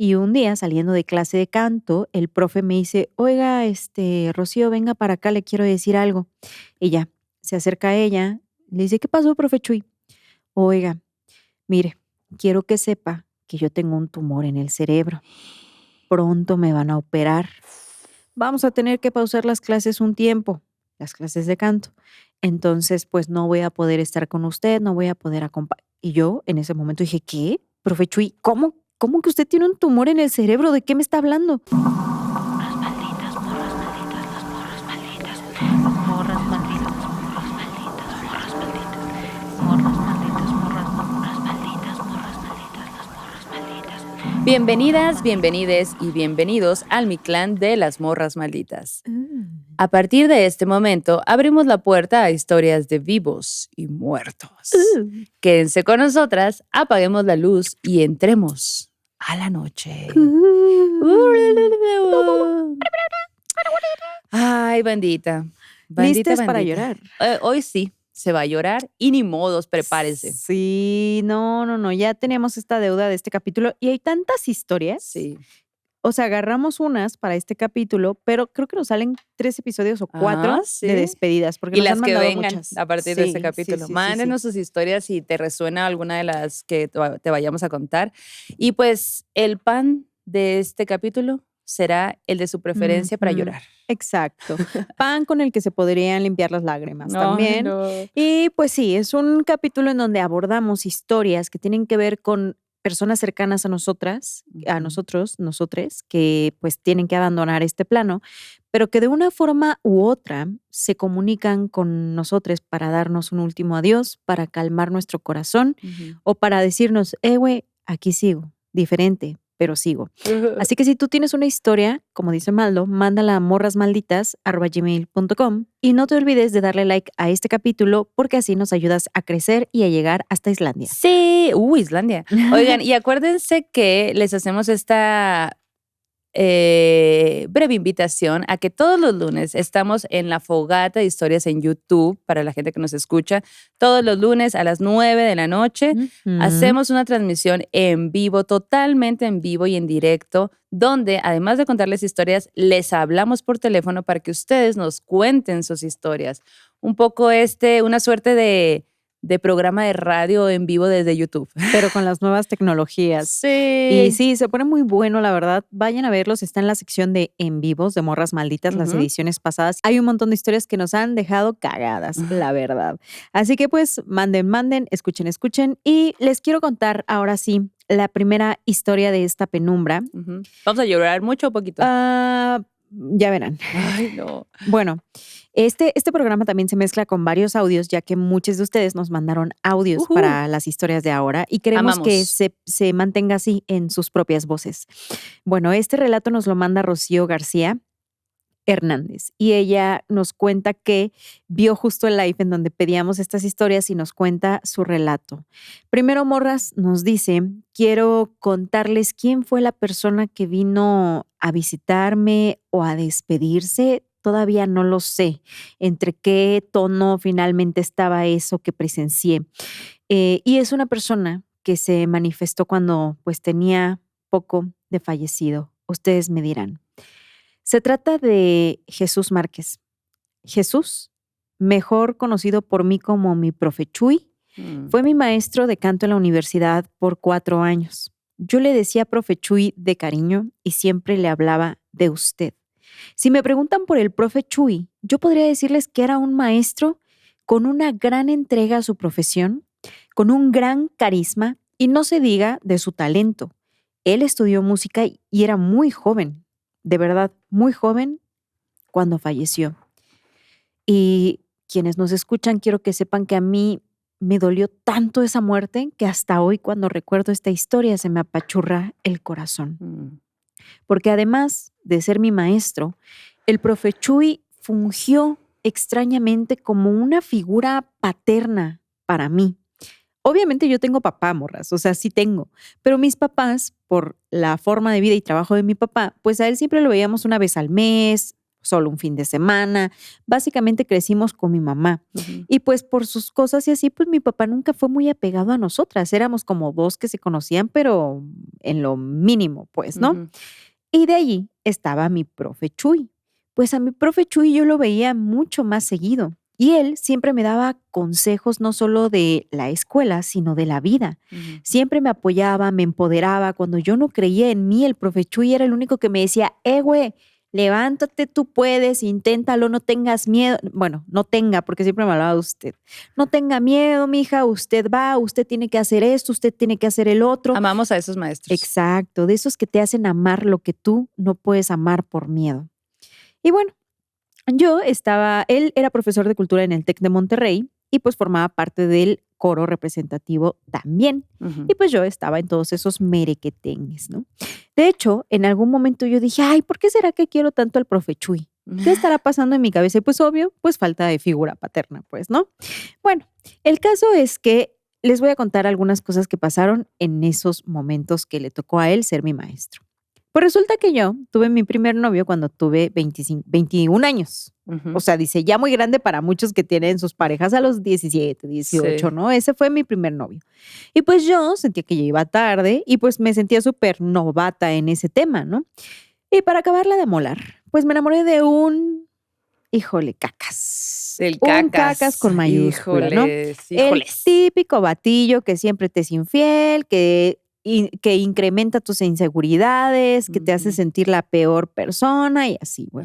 Y un día, saliendo de clase de canto, el profe me dice, oiga, Rocío, venga para acá, le quiero decir algo. Y ya, se acerca a ella, le dice, ¿qué pasó, profe Chuy? Oiga, mire, quiero que sepa que yo tengo un tumor en el cerebro. Pronto me van a operar. Vamos a tener que pausar las clases un tiempo, las clases de canto. Entonces, pues no voy a poder estar con usted, no voy a poder acompañar. Y yo en ese momento dije, ¿qué? Profe Chuy, ¿cómo que usted tiene un tumor en el cerebro? ¿De qué me está hablando? Morras malditas, morras malditas, las morras malditas, morras malditas, morras malditas, morras malditas, morras malditas, morras malditas, morras malditas, las morras malditas. Bienvenidas, bienvenides y bienvenidos al Mi Clan de las Morras Malditas. A partir de este momento, abrimos la puerta a historias de vivos y muertos. Quédense con nosotras, apaguemos la luz y entremos a la noche. Ay, bandita. ¿Listas para llorar? Hoy sí, se va a llorar y ni modos, prepárese. Sí, no, ya tenemos esta deuda de este capítulo y hay tantas historias. Sí. O sea, agarramos unas para este capítulo, pero creo que nos salen 3 episodios o 4 ¿sí? de despedidas, porque Y nos las han que mandado vengan muchas. a partir de este Sí, capítulo. sí. Mándenos sus historias si te resuena alguna de las que te vayamos a contar. Y pues el pan de este capítulo será el de su preferencia para llorar. Exacto. Pan con el que se podrían limpiar las lágrimas también. No. Y pues sí, es un capítulo en donde abordamos historias que tienen que ver con personas cercanas a nosotras, a nosotros, nosotres, que pues tienen que abandonar este plano, pero que de una forma u otra se comunican con nosotros para darnos un último adiós, para calmar nuestro corazón o para decirnos, güey, aquí sigo, diferente, pero sigo. Así que si tú tienes una historia, como dice Maldo, mándala a morrasmalditas@gmail.com y no te olvides de darle like a este capítulo porque así nos ayudas a crecer y a llegar hasta Islandia. Sí, Islandia. Oigan, y acuérdense que les hacemos esta breve invitación a que todos los lunes estamos en la fogata de historias en YouTube para la gente que nos escucha. Todos los lunes a las 9 de la noche hacemos una transmisión en vivo, totalmente en vivo y en directo, donde además de contarles historias, les hablamos por teléfono para que ustedes nos cuenten sus historias. Un poco una suerte de programa de radio en vivo desde YouTube. Pero con las nuevas tecnologías. Sí. Y sí, se pone muy bueno, la verdad. Vayan a verlos, está en la sección de en vivos de Morras Malditas, las ediciones pasadas. Hay un montón de historias que nos han dejado cagadas, la verdad. Así que pues manden, escuchen. Y les quiero contar ahora sí la primera historia de esta penumbra. ¿Vamos a llorar mucho o poquito? Ya verán. Ay, no. Bueno, este programa también se mezcla con varios audios, ya que muchos de ustedes nos mandaron audios para las historias de ahora y queremos que se mantenga así en sus propias voces. Bueno, este relato nos lo manda Rocío García Hernández y ella nos cuenta que vio justo el live en donde pedíamos estas historias y nos cuenta su relato. Primero, Morras nos dice, quiero contarles quién fue la persona que vino a visitarme o a despedirse. Todavía no lo sé entre qué tono finalmente estaba eso que presencié. Y es una persona que se manifestó cuando pues tenía poco de fallecido. Ustedes me dirán. Se trata de Jesús Márquez. Jesús, mejor conocido por mí como mi profe Chuy, fue mi maestro de canto en la universidad por 4 años. Yo le decía profe Chuy de cariño y siempre le hablaba de usted. Si me preguntan por el profe Chuy, yo podría decirles que era un maestro con una gran entrega a su profesión, con un gran carisma y no se diga de su talento. Él estudió música y era muy joven. De verdad, muy joven cuando falleció. Y quienes nos escuchan, quiero que sepan que a mí me dolió tanto esa muerte que hasta hoy cuando recuerdo esta historia se me apachurra el corazón. Porque además de ser mi maestro, el profe Chuy fungió extrañamente como una figura paterna para mí. Obviamente yo tengo papá, Morras, o sea, sí tengo, pero mis papás, por la forma de vida y trabajo de mi papá, pues a él siempre lo veíamos una vez al mes, solo un fin de semana. Básicamente crecimos con mi mamá. Y pues por sus cosas y así, pues mi papá nunca fue muy apegado a nosotras. Éramos como dos que se conocían, pero en lo mínimo, pues, ¿no? Y de allí estaba mi profe Chuy. Pues a mi profe Chuy yo lo veía mucho más seguido. Y él siempre me daba consejos no solo de la escuela, sino de la vida. Siempre me apoyaba, me empoderaba. Cuando yo no creía en mí, el profe Chuy era el único que me decía, güey, levántate, tú puedes, inténtalo, no tengas miedo. Bueno, no tenga, porque siempre me hablaba de usted. No tenga miedo, mija, usted va, usted tiene que hacer esto, usted tiene que hacer el otro. Amamos a esos maestros. Exacto, de esos que te hacen amar lo que tú no puedes amar por miedo. Y bueno, él era profesor de cultura en el TEC de Monterrey y pues formaba parte del coro representativo también. Y pues yo estaba en todos esos merequetengues, ¿no? De hecho, en algún momento yo dije, ay, ¿por qué será que quiero tanto al profe Chuy? ¿Qué estará pasando en mi cabeza? Y pues obvio, pues falta de figura paterna, pues, ¿no? Bueno, el caso es que les voy a contar algunas cosas que pasaron en esos momentos que le tocó a él ser mi maestro. Pues resulta que yo tuve mi primer novio cuando tuve 21 años. O sea, dice, ya muy grande para muchos que tienen sus parejas a los 17, 18, ¿no? Ese fue mi primer novio. Y pues yo sentía que ya iba tarde y pues me sentía súper novata en ese tema, ¿no? Y para acabarla de molar, pues me enamoré de híjole, cacas. Un cacas con mayúscula, ¿no? El típico batillo que siempre te es infiel, que incrementa tus inseguridades, que te hace sentir la peor persona y así, güey.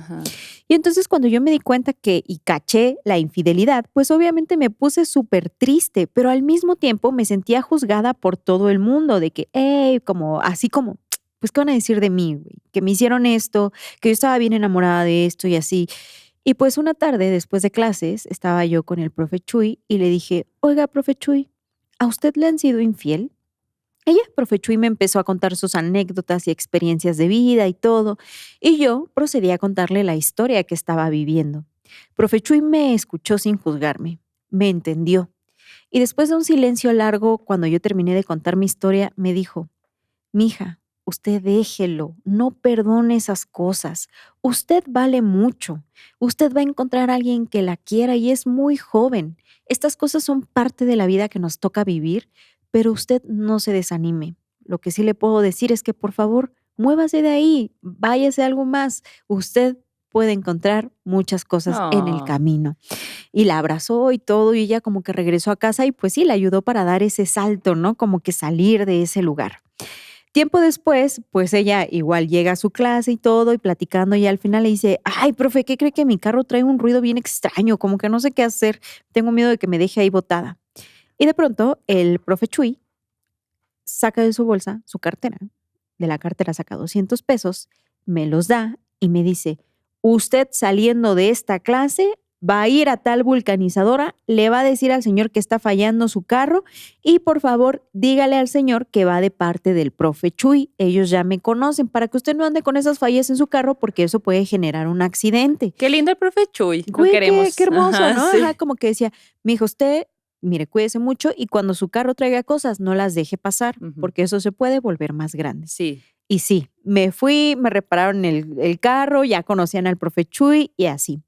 Y entonces cuando yo me di cuenta y caché la infidelidad, pues obviamente me puse súper triste, pero al mismo tiempo me sentía juzgada por todo el mundo, de que, pues, ¿qué van a decir de mí, güey? Que me hicieron esto, que yo estaba bien enamorada de esto y así. Y pues una tarde, después de clases, estaba yo con el profe Chuy y le dije, oiga, profe Chuy, ¿a usted le han sido infiel? Profe Chuy, me empezó a contar sus anécdotas y experiencias de vida y todo, y yo procedí a contarle la historia que estaba viviendo. Profe Chuy me escuchó sin juzgarme, me entendió, y después de un silencio largo, cuando yo terminé de contar mi historia, me dijo, mija, usted déjelo, no perdone esas cosas, usted vale mucho, usted va a encontrar a alguien que la quiera y es muy joven. Estas cosas son parte de la vida que nos toca vivir, pero usted no se desanime. Lo que sí le puedo decir es que, por favor, muévase de ahí, váyase a algo más. Usted puede encontrar muchas cosas en el camino. Y la abrazó y todo, y ella como que regresó a casa y pues sí, le ayudó para dar ese salto, ¿no? Como que salir de ese lugar. Tiempo después, pues ella igual llega a su clase y todo, y platicando, y al final le dice, ay, profe, ¿qué cree que mi carro trae un ruido bien extraño? Como que no sé qué hacer, tengo miedo de que me deje ahí botada. Y de pronto el profe Chuy saca de su bolsa su cartera. De la cartera saca 200 pesos, me los da y me dice, usted saliendo de esta clase va a ir a tal vulcanizadora, le va a decir al señor que está fallando su carro y por favor dígale al señor que va de parte del profe Chuy. Ellos ya me conocen para que usted no ande con esas fallas en su carro porque eso puede generar un accidente. Qué lindo el profe Chuy. Lo queremos. Qué hermoso, ¿no? Sí. Ajá, como que decía, mijo, usted, mire, cuídese mucho y cuando su carro traiga cosas, no las deje pasar porque eso se puede volver más grande. Sí. Y sí, me fui, me repararon el carro, ya conocían al profe Chuy y así.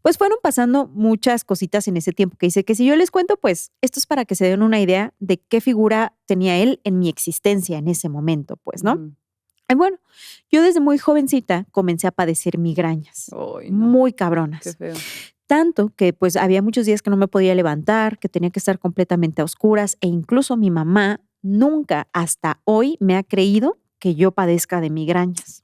Pues fueron pasando muchas cositas en ese tiempo que dice que si yo les cuento, pues esto es para que se den una idea de qué figura tenía él en mi existencia en ese momento, pues, ¿no? Y bueno, yo desde muy jovencita comencé a padecer migrañas, muy cabronas. Qué feo. Tanto que pues había muchos días que no me podía levantar, que tenía que estar completamente a oscuras e incluso mi mamá nunca hasta hoy me ha creído que yo padezca de migrañas.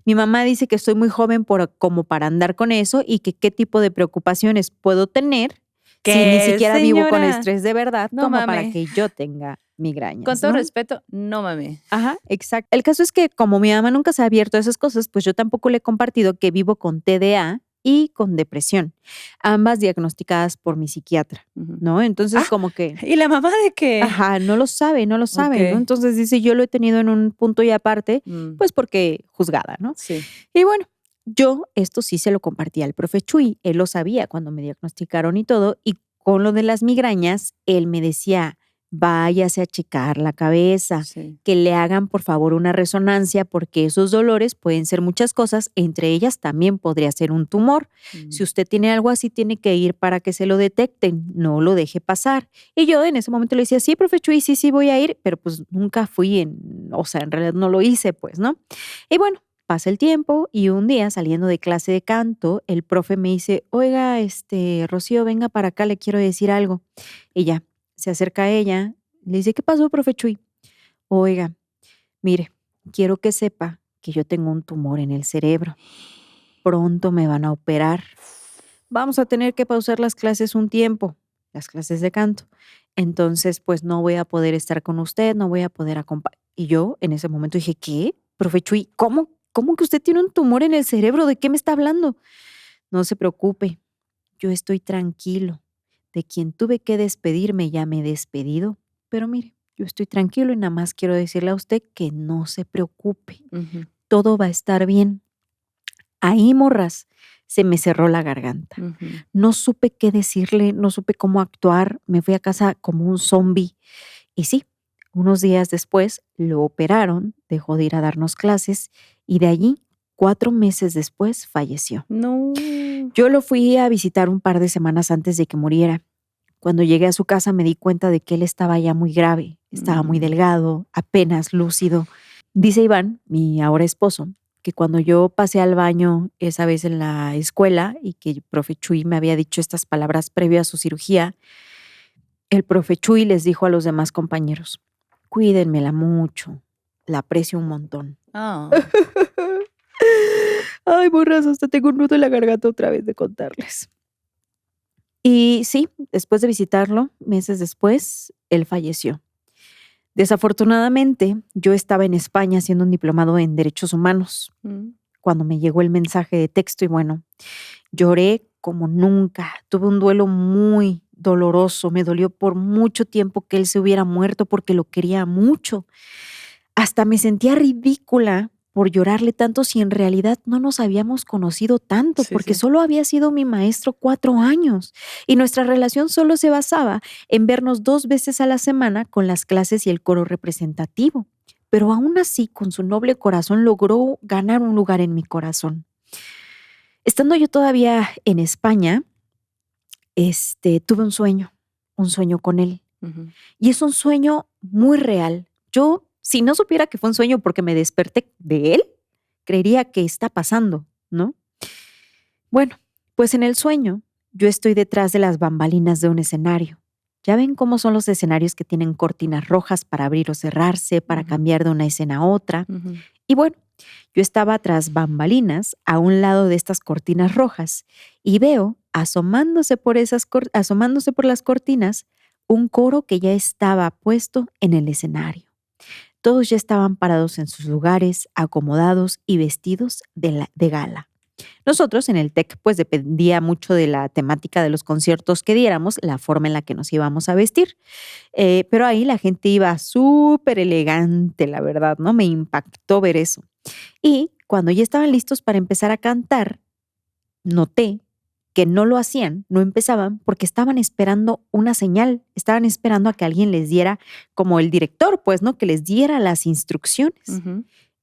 Mi mamá dice que estoy muy joven como para andar con eso y que qué tipo de preocupaciones puedo tener si ni siquiera vivo con estrés de verdad para que yo tenga migrañas. Con todo respeto, no mami. Ajá, exacto. El caso es que como mi mamá nunca se ha abierto a esas cosas, pues yo tampoco le he compartido que vivo con TDA y con depresión, ambas diagnosticadas por mi psiquiatra, ¿no? Entonces como que... ¿Y la mamá de qué? Ajá, no lo sabe, ¿no? Entonces dice, yo lo he tenido en un punto y aparte, pues porque juzgada, ¿no? Sí. Y bueno, yo esto sí se lo compartí al profe Chuy, él lo sabía cuando me diagnosticaron y todo, y con lo de las migrañas, él me decía, váyase a checar la cabeza, que le hagan por favor una resonancia porque esos dolores pueden ser muchas cosas, entre ellas también podría ser un tumor. Si usted tiene algo así, tiene que ir para que se lo detecten, no lo deje pasar. Y yo en ese momento le decía, sí, profe Chuy, sí voy a ir, pero pues nunca fui en realidad no lo hice, pues, ¿no? Y bueno, pasa el tiempo y un día saliendo de clase de canto, el profe me dice, oiga, Rocío, venga para acá, le quiero decir algo. Y ya, se acerca a ella, le dice, ¿qué pasó, profe Chuy? Oiga, mire, quiero que sepa que yo tengo un tumor en el cerebro. Pronto me van a operar. Vamos a tener que pausar las clases un tiempo, las clases de canto. Entonces, pues no voy a poder estar con usted, no voy a poder acompañar. Y yo en ese momento dije, ¿qué? Profe Chuy, ¿cómo que usted tiene un tumor en el cerebro? ¿De qué me está hablando? No se preocupe, yo estoy tranquilo. De quien tuve que despedirme ya me he despedido, pero mire, yo estoy tranquilo y nada más quiero decirle a usted que no se preocupe. Todo va a estar bien. Ahí, morras, se me cerró la garganta. No supe qué decirle, no supe cómo actuar, me fui a casa como un zombie. Y sí, unos días después lo operaron, dejó de ir a darnos clases y de allí, 4 meses después, falleció. No. Yo lo fui a visitar un par de semanas antes de que muriera. Cuando llegué a su casa me di cuenta de que él estaba ya muy grave, estaba muy delgado, apenas lúcido. Dice Iván, mi ahora esposo, que cuando yo pasé al baño esa vez en la escuela y que el profe Chuy me había dicho estas palabras previo a su cirugía, el profe Chuy les dijo a los demás compañeros, cuídenmela mucho, la aprecio un montón. Oh. Ay, borras, hasta tengo un nudo en la garganta otra vez de contarles. Y sí, después de visitarlo, meses después, él falleció. Desafortunadamente, yo estaba en España haciendo un diplomado en Derechos Humanos cuando me llegó el mensaje de texto y bueno, lloré como nunca. Tuve un duelo muy doloroso. Me dolió por mucho tiempo que él se hubiera muerto porque lo quería mucho. Hasta me sentía ridícula por llorarle tanto si en realidad no nos habíamos conocido tanto, porque solo había sido mi maestro 4 años y nuestra relación solo se basaba en vernos 2 veces a la semana con las clases y el coro representativo. Pero aún así, con su noble corazón, logró ganar un lugar en mi corazón. Estando yo todavía en España, tuve un sueño con él. Y es un sueño muy real. Yo, si no supiera que fue un sueño porque me desperté de él, creería que está pasando, ¿no? Bueno, pues en el sueño yo estoy detrás de las bambalinas de un escenario. Ya ven cómo son los escenarios que tienen cortinas rojas para abrir o cerrarse, para cambiar de una escena a otra. Y bueno, yo estaba tras bambalinas a un lado de estas cortinas rojas y veo, asomándose por las cortinas, un coro que ya estaba puesto en el escenario. Todos ya estaban parados en sus lugares, acomodados y vestidos de gala. Nosotros en el TEC pues dependía mucho de la temática de los conciertos que diéramos, la forma en la que nos íbamos a vestir. Pero ahí la gente iba súper elegante, la verdad, ¿no? Me impactó ver eso. Y cuando ya estaban listos para empezar a cantar, noté que no lo hacían, no empezaban porque estaban esperando una señal, estaban esperando a que alguien les diera, como el director, pues, ¿no? Que les diera las instrucciones.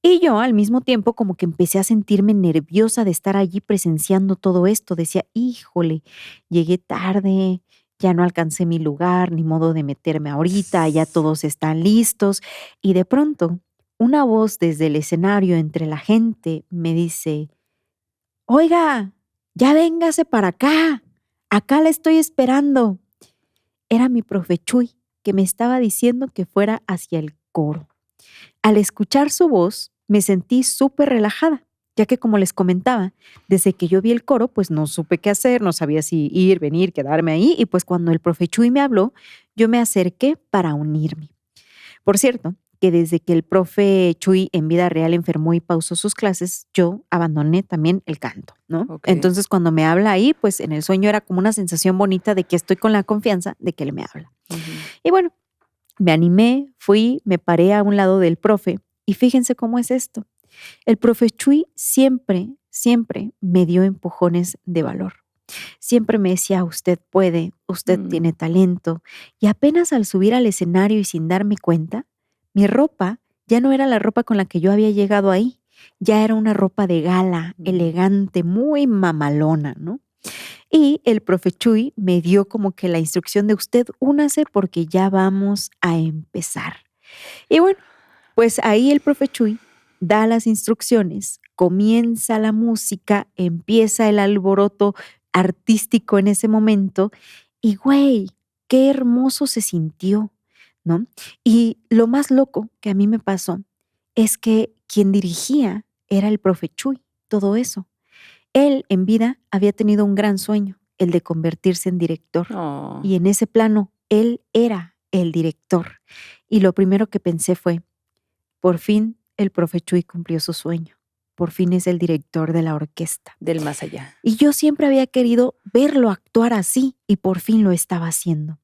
Y yo al mismo tiempo como que empecé a sentirme nerviosa de estar allí presenciando todo esto. Decía, híjole, llegué tarde, ya no alcancé mi lugar, ni modo de meterme ahorita, ya todos están listos. Y de pronto, una voz desde el escenario entre la gente me dice, oiga, ya véngase para acá la estoy esperando. Era mi profe Chuy que me estaba diciendo que fuera hacia el coro. Al escuchar su voz, me sentí súper relajada, ya que como les comentaba, desde que yo vi el coro, pues no supe qué hacer, no sabía si ir, venir, quedarme ahí, y pues cuando el profe Chuy me habló, yo me acerqué para unirme. Por cierto, que desde que el profe Chuy en vida real enfermó y pausó sus clases, yo abandoné también el canto, ¿no? Okay. Entonces cuando me habla ahí, pues en el sueño era como una sensación bonita de que estoy con la confianza de que él me habla. Y bueno, me animé, fui, me paré a un lado del profe y fíjense cómo es esto. El profe Chuy siempre me dio empujones de valor. Siempre me decía, usted puede, usted tiene talento. Y apenas al subir al escenario y sin darme cuenta, mi ropa ya no era la ropa con la que yo había llegado ahí. Ya era una ropa de gala, elegante, muy mamalona, ¿no? Y el profe Chuy me dio como que la instrucción de usted únase porque ya vamos a empezar. Y bueno, pues ahí el profe Chuy da las instrucciones, comienza la música, empieza el alboroto artístico en ese momento y güey, qué hermoso se sintió, ¿no? Y lo más loco que a mí me pasó es que quien dirigía era el profe Chuy, todo eso. Él en vida había tenido un gran sueño, el de convertirse en director. Oh. Y en ese plano, él era el director. Y lo primero que pensé fue, por fin el profe Chuy cumplió su sueño. Por fin es el director de la orquesta. Del más allá. Y yo siempre había querido verlo actuar así y por fin lo estaba haciendo.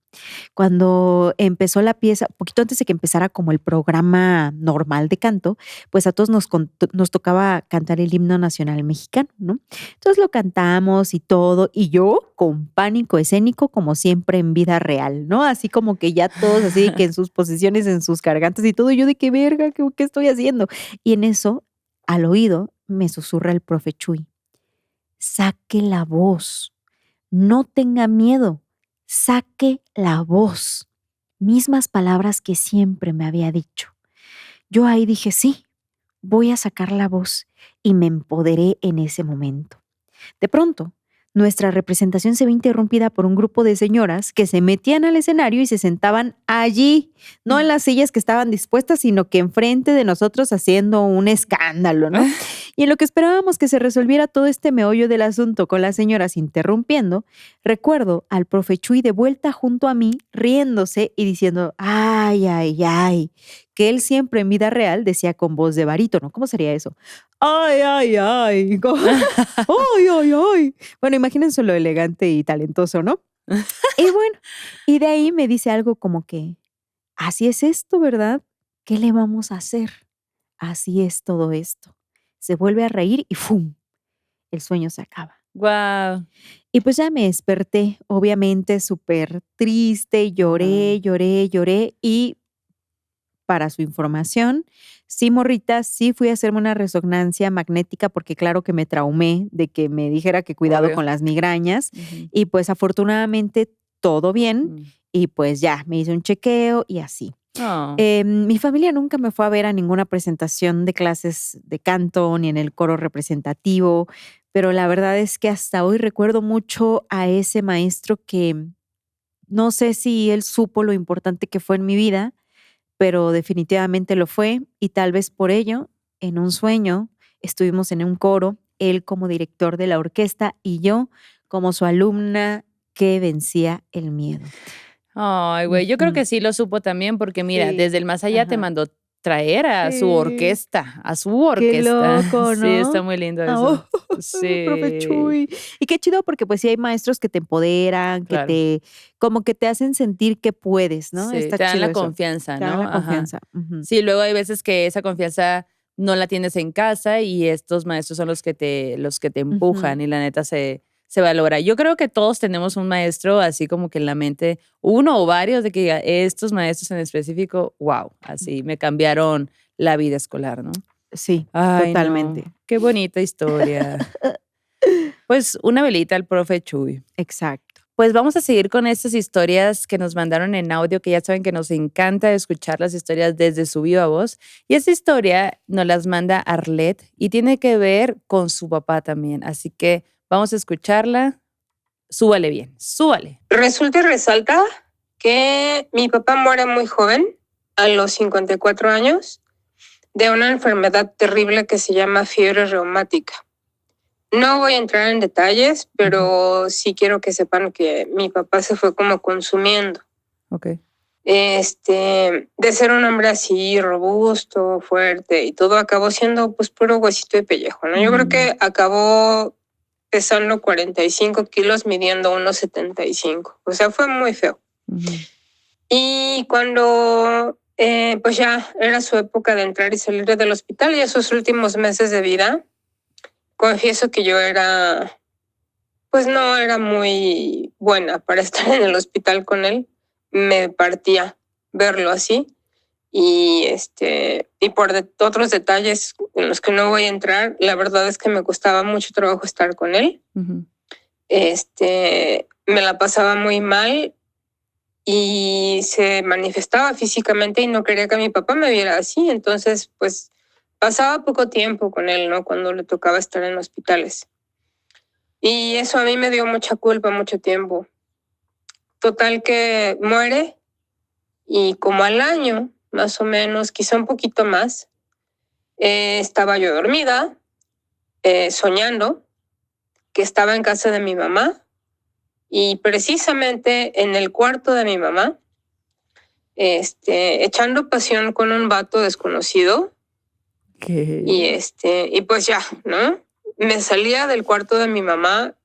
Cuando empezó la pieza, poquito antes de que empezara como el programa normal de canto, pues a todos nos tocaba cantar el himno nacional mexicano, ¿no? Entonces lo cantamos y todo, y yo con pánico escénico, como siempre en vida real, ¿no? Así como que ya todos así, que en sus posiciones, en sus gargantas y todo, y yo de qué verga, qué estoy haciendo. Y en eso, al oído, me susurra el profe Chuy, saque la voz, no tenga miedo. Saque la voz. Mismas palabras que siempre me había dicho. Yo ahí dije, sí, voy a sacar la voz y me empoderé en ese momento. De pronto, nuestra representación se ve interrumpida por un grupo de señoras que se metían al escenario y se sentaban allí, no en las sillas que estaban dispuestas, sino que enfrente de nosotros haciendo un escándalo, ¿no? Y en lo que esperábamos que se resolviera todo este meollo del asunto con las señoras interrumpiendo, recuerdo al profe Chuy de vuelta junto a mí, riéndose y diciendo, ay, ay, ay, que él siempre en vida real decía con voz de barítono. ¿Cómo sería eso? Ay, ay, ay. Ay, ay, ay. Bueno, imagínense lo elegante y talentoso, ¿no? Y bueno, y de ahí me dice algo como que, así es esto, ¿verdad? ¿Qué le vamos a hacer? Así es todo esto. Se vuelve a reír y ¡fum! El sueño se acaba. Wow. Y pues ya me desperté, obviamente súper triste, lloré, lloré, lloré y para su información, sí, morrita, sí fui a hacerme una resonancia magnética porque claro que me traumé de que me dijera que cuidado Obvio. con las migrañas y pues afortunadamente todo bien y pues ya me hice un chequeo y así. Oh. Mi familia nunca me fue a ver a ninguna presentación de clases de canto ni en el coro representativo, pero la verdad es que hasta hoy recuerdo mucho a ese maestro que no sé si él supo lo importante que fue en mi vida, pero definitivamente lo fue y tal vez por ello, en un sueño, estuvimos en un coro, él como director de la orquesta y yo como su alumna que vencía el miedo. Ay, güey, yo creo que sí lo supo también porque mira, Sí, desde el más allá te mandó traer a su orquesta, a su Qué orquesta. loco, Sí, está ¿no? muy lindo Oh, eso. profe Sí, Chuy. Y qué chido porque pues sí hay maestros que te empoderan, que claro. como que te hacen sentir que puedes, ¿no? Sí, Está te dan chido la eso. confianza, Te dan ¿no? la Ajá. confianza. Ujú. Sí, luego hay veces que esa confianza no la tienes en casa y estos maestros son los que te empujan Ujú. y la neta se valora. Yo creo que todos tenemos un maestro así como que en la mente, uno o varios de que diga, estos maestros en específico, wow, así me cambiaron la vida escolar, ¿no? Sí, Ay, no, totalmente. qué bonita historia. Pues una velita al profe Chuy. Exacto. Pues vamos a seguir con estas historias que nos mandaron en audio, que ya saben que nos encanta escuchar las historias desde su viva voz. Y esta historia nos las manda Arlet y tiene que ver con su papá también. Así que vamos a escucharla. Súbale bien, súbale. Resulta y resalta que mi papá muere muy joven, a los 54 años, de una enfermedad terrible que se llama fiebre reumática. No voy a entrar en detalles, pero sí quiero que sepan que mi papá se fue como consumiendo. Ok. De ser un hombre así robusto, fuerte y todo, acabó siendo pues puro huesito y pellejo, ¿no? Yo creo que acabó pesando 45 kilos, midiendo 1,75. O sea, fue muy feo. Y cuando pues ya era su época de entrar y salir del hospital y esos últimos meses de vida, confieso que yo era pues no era muy buena para estar en el hospital con él. Me partía verlo así. Y por otros detalles en los que no voy a entrar, la verdad es que me costaba mucho trabajo estar con él. Ujú. Me la pasaba muy mal y se manifestaba físicamente y no quería que mi papá me viera así. Entonces, pues pasaba poco tiempo con él, ¿no? Cuando le tocaba estar en hospitales. Y eso a mí me dio mucha culpa mucho tiempo. Total que muere y como al año, más o menos, quizá un poquito más, estaba yo dormida, soñando que estaba en casa de mi mamá y precisamente en el cuarto de mi mamá, echando pasión con un vato desconocido. ¿Qué? Y pues ya, ¿no? Me salía del cuarto de mi mamá,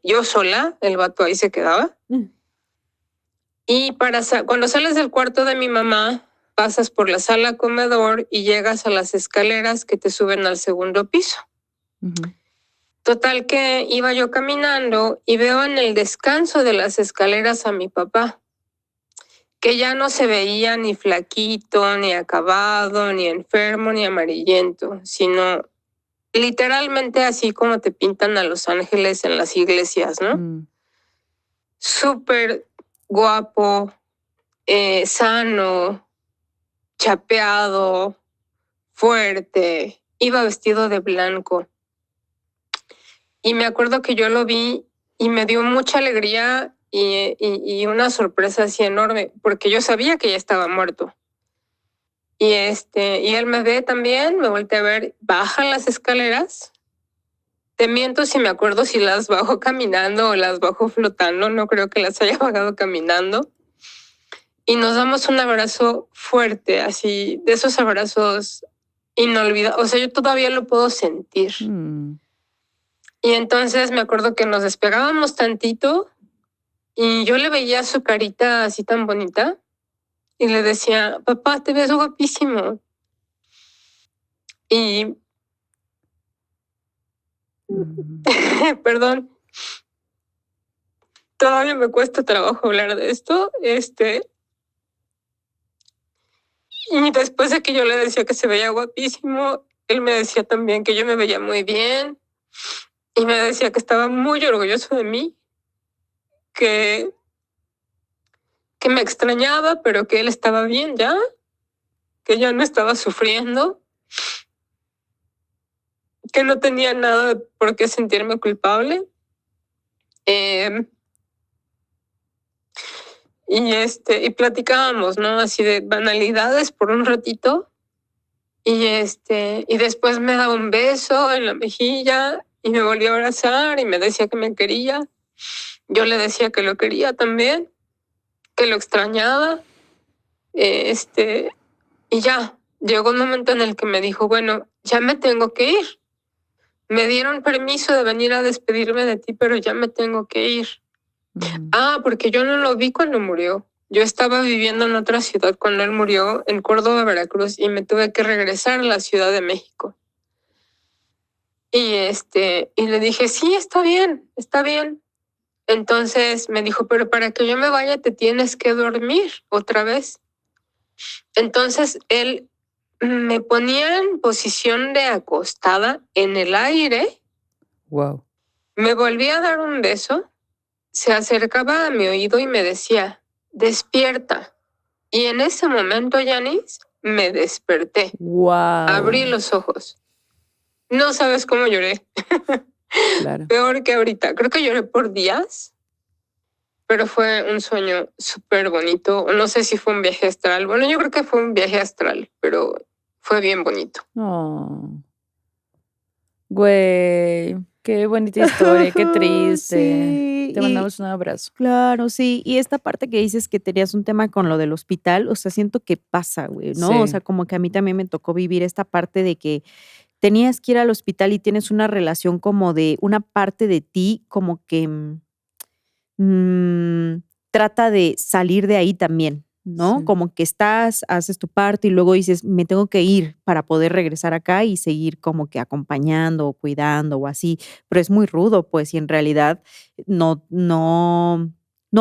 yo sola, el vato ahí se quedaba. Y cuando sales del cuarto de mi mamá, pasas por la sala comedor y llegas a las escaleras que te suben al segundo piso. Ujú. Total que iba yo caminando y veo en el descanso de las escaleras a mi papá, que ya no se veía ni flaquito, ni acabado, ni enfermo, ni amarillento, sino literalmente así como te pintan a los ángeles en las iglesias, ¿no? Mm. Súper guapo, sano, chapeado, fuerte, iba vestido de blanco. Y me acuerdo que yo lo vi y me dio mucha alegría y una sorpresa así enorme, porque yo sabía que ya estaba muerto. Y él me ve también, me voltea a ver, baja las escaleras. Te miento si me acuerdo si las bajó caminando o las bajó flotando, no creo que las haya bajado caminando. Y nos damos un abrazo fuerte, así, de esos abrazos inolvidables. O sea, yo todavía lo puedo sentir. Mm. Y entonces me acuerdo que nos despegábamos tantito y yo le veía su carita así tan bonita y le decía, papá, te ves guapísimo. Y, Mm. perdón, todavía me cuesta trabajo hablar de esto. Y después de que yo le decía que se veía guapísimo, él me decía también que yo me veía muy bien y me decía que estaba muy orgulloso de mí, que me extrañaba, pero que él estaba bien ya, que ya no estaba sufriendo, que no tenía nada por qué sentirme culpable. Y platicábamos, ¿no? Así de banalidades por un ratito. Y después me daba un beso en la mejilla y me volvió a abrazar y me decía que me quería. Yo le decía que lo quería también, que lo extrañaba. Y ya, llegó un momento en el que me dijo, bueno, ya me tengo que ir. Me dieron permiso de venir a despedirme de ti, pero ya me tengo que ir. Mm. Porque yo no lo vi cuando murió. Yo estaba viviendo en otra ciudad cuando él murió, en Córdoba, Veracruz, y me tuve que regresar a la Ciudad de México. Y le dije, sí, está bien, está bien. Entonces me dijo, pero para que yo me vaya te tienes que dormir otra vez. Entonces él me ponía en posición de acostada en el aire, Wow. me volvía a dar un beso, se acercaba a mi oído y me decía, despierta. Y en ese momento, Yanis, me desperté. Wow. Abrí los ojos. No sabes cómo lloré. Claro. Peor que ahorita. Creo que lloré por días, pero fue un sueño súper bonito. No sé si fue un viaje astral. Bueno, yo creo que fue un viaje astral, pero fue bien bonito. Oh. Güey, qué bonita historia, qué triste. Sí, Te mandamos un abrazo. Claro, sí. Y esta parte que dices que tenías un tema con lo del hospital, o sea, siento que pasa, güey, ¿no? O Sí. sea, como que a mí también me tocó vivir esta parte de que tenías que ir al hospital y tienes una relación como de una parte de ti como que trata de salir de ahí también, ¿no? Sí. Como que estás, haces tu parte y luego dices, me tengo que ir para poder regresar acá y seguir como que acompañando o cuidando o así, pero es muy rudo, pues, y en realidad no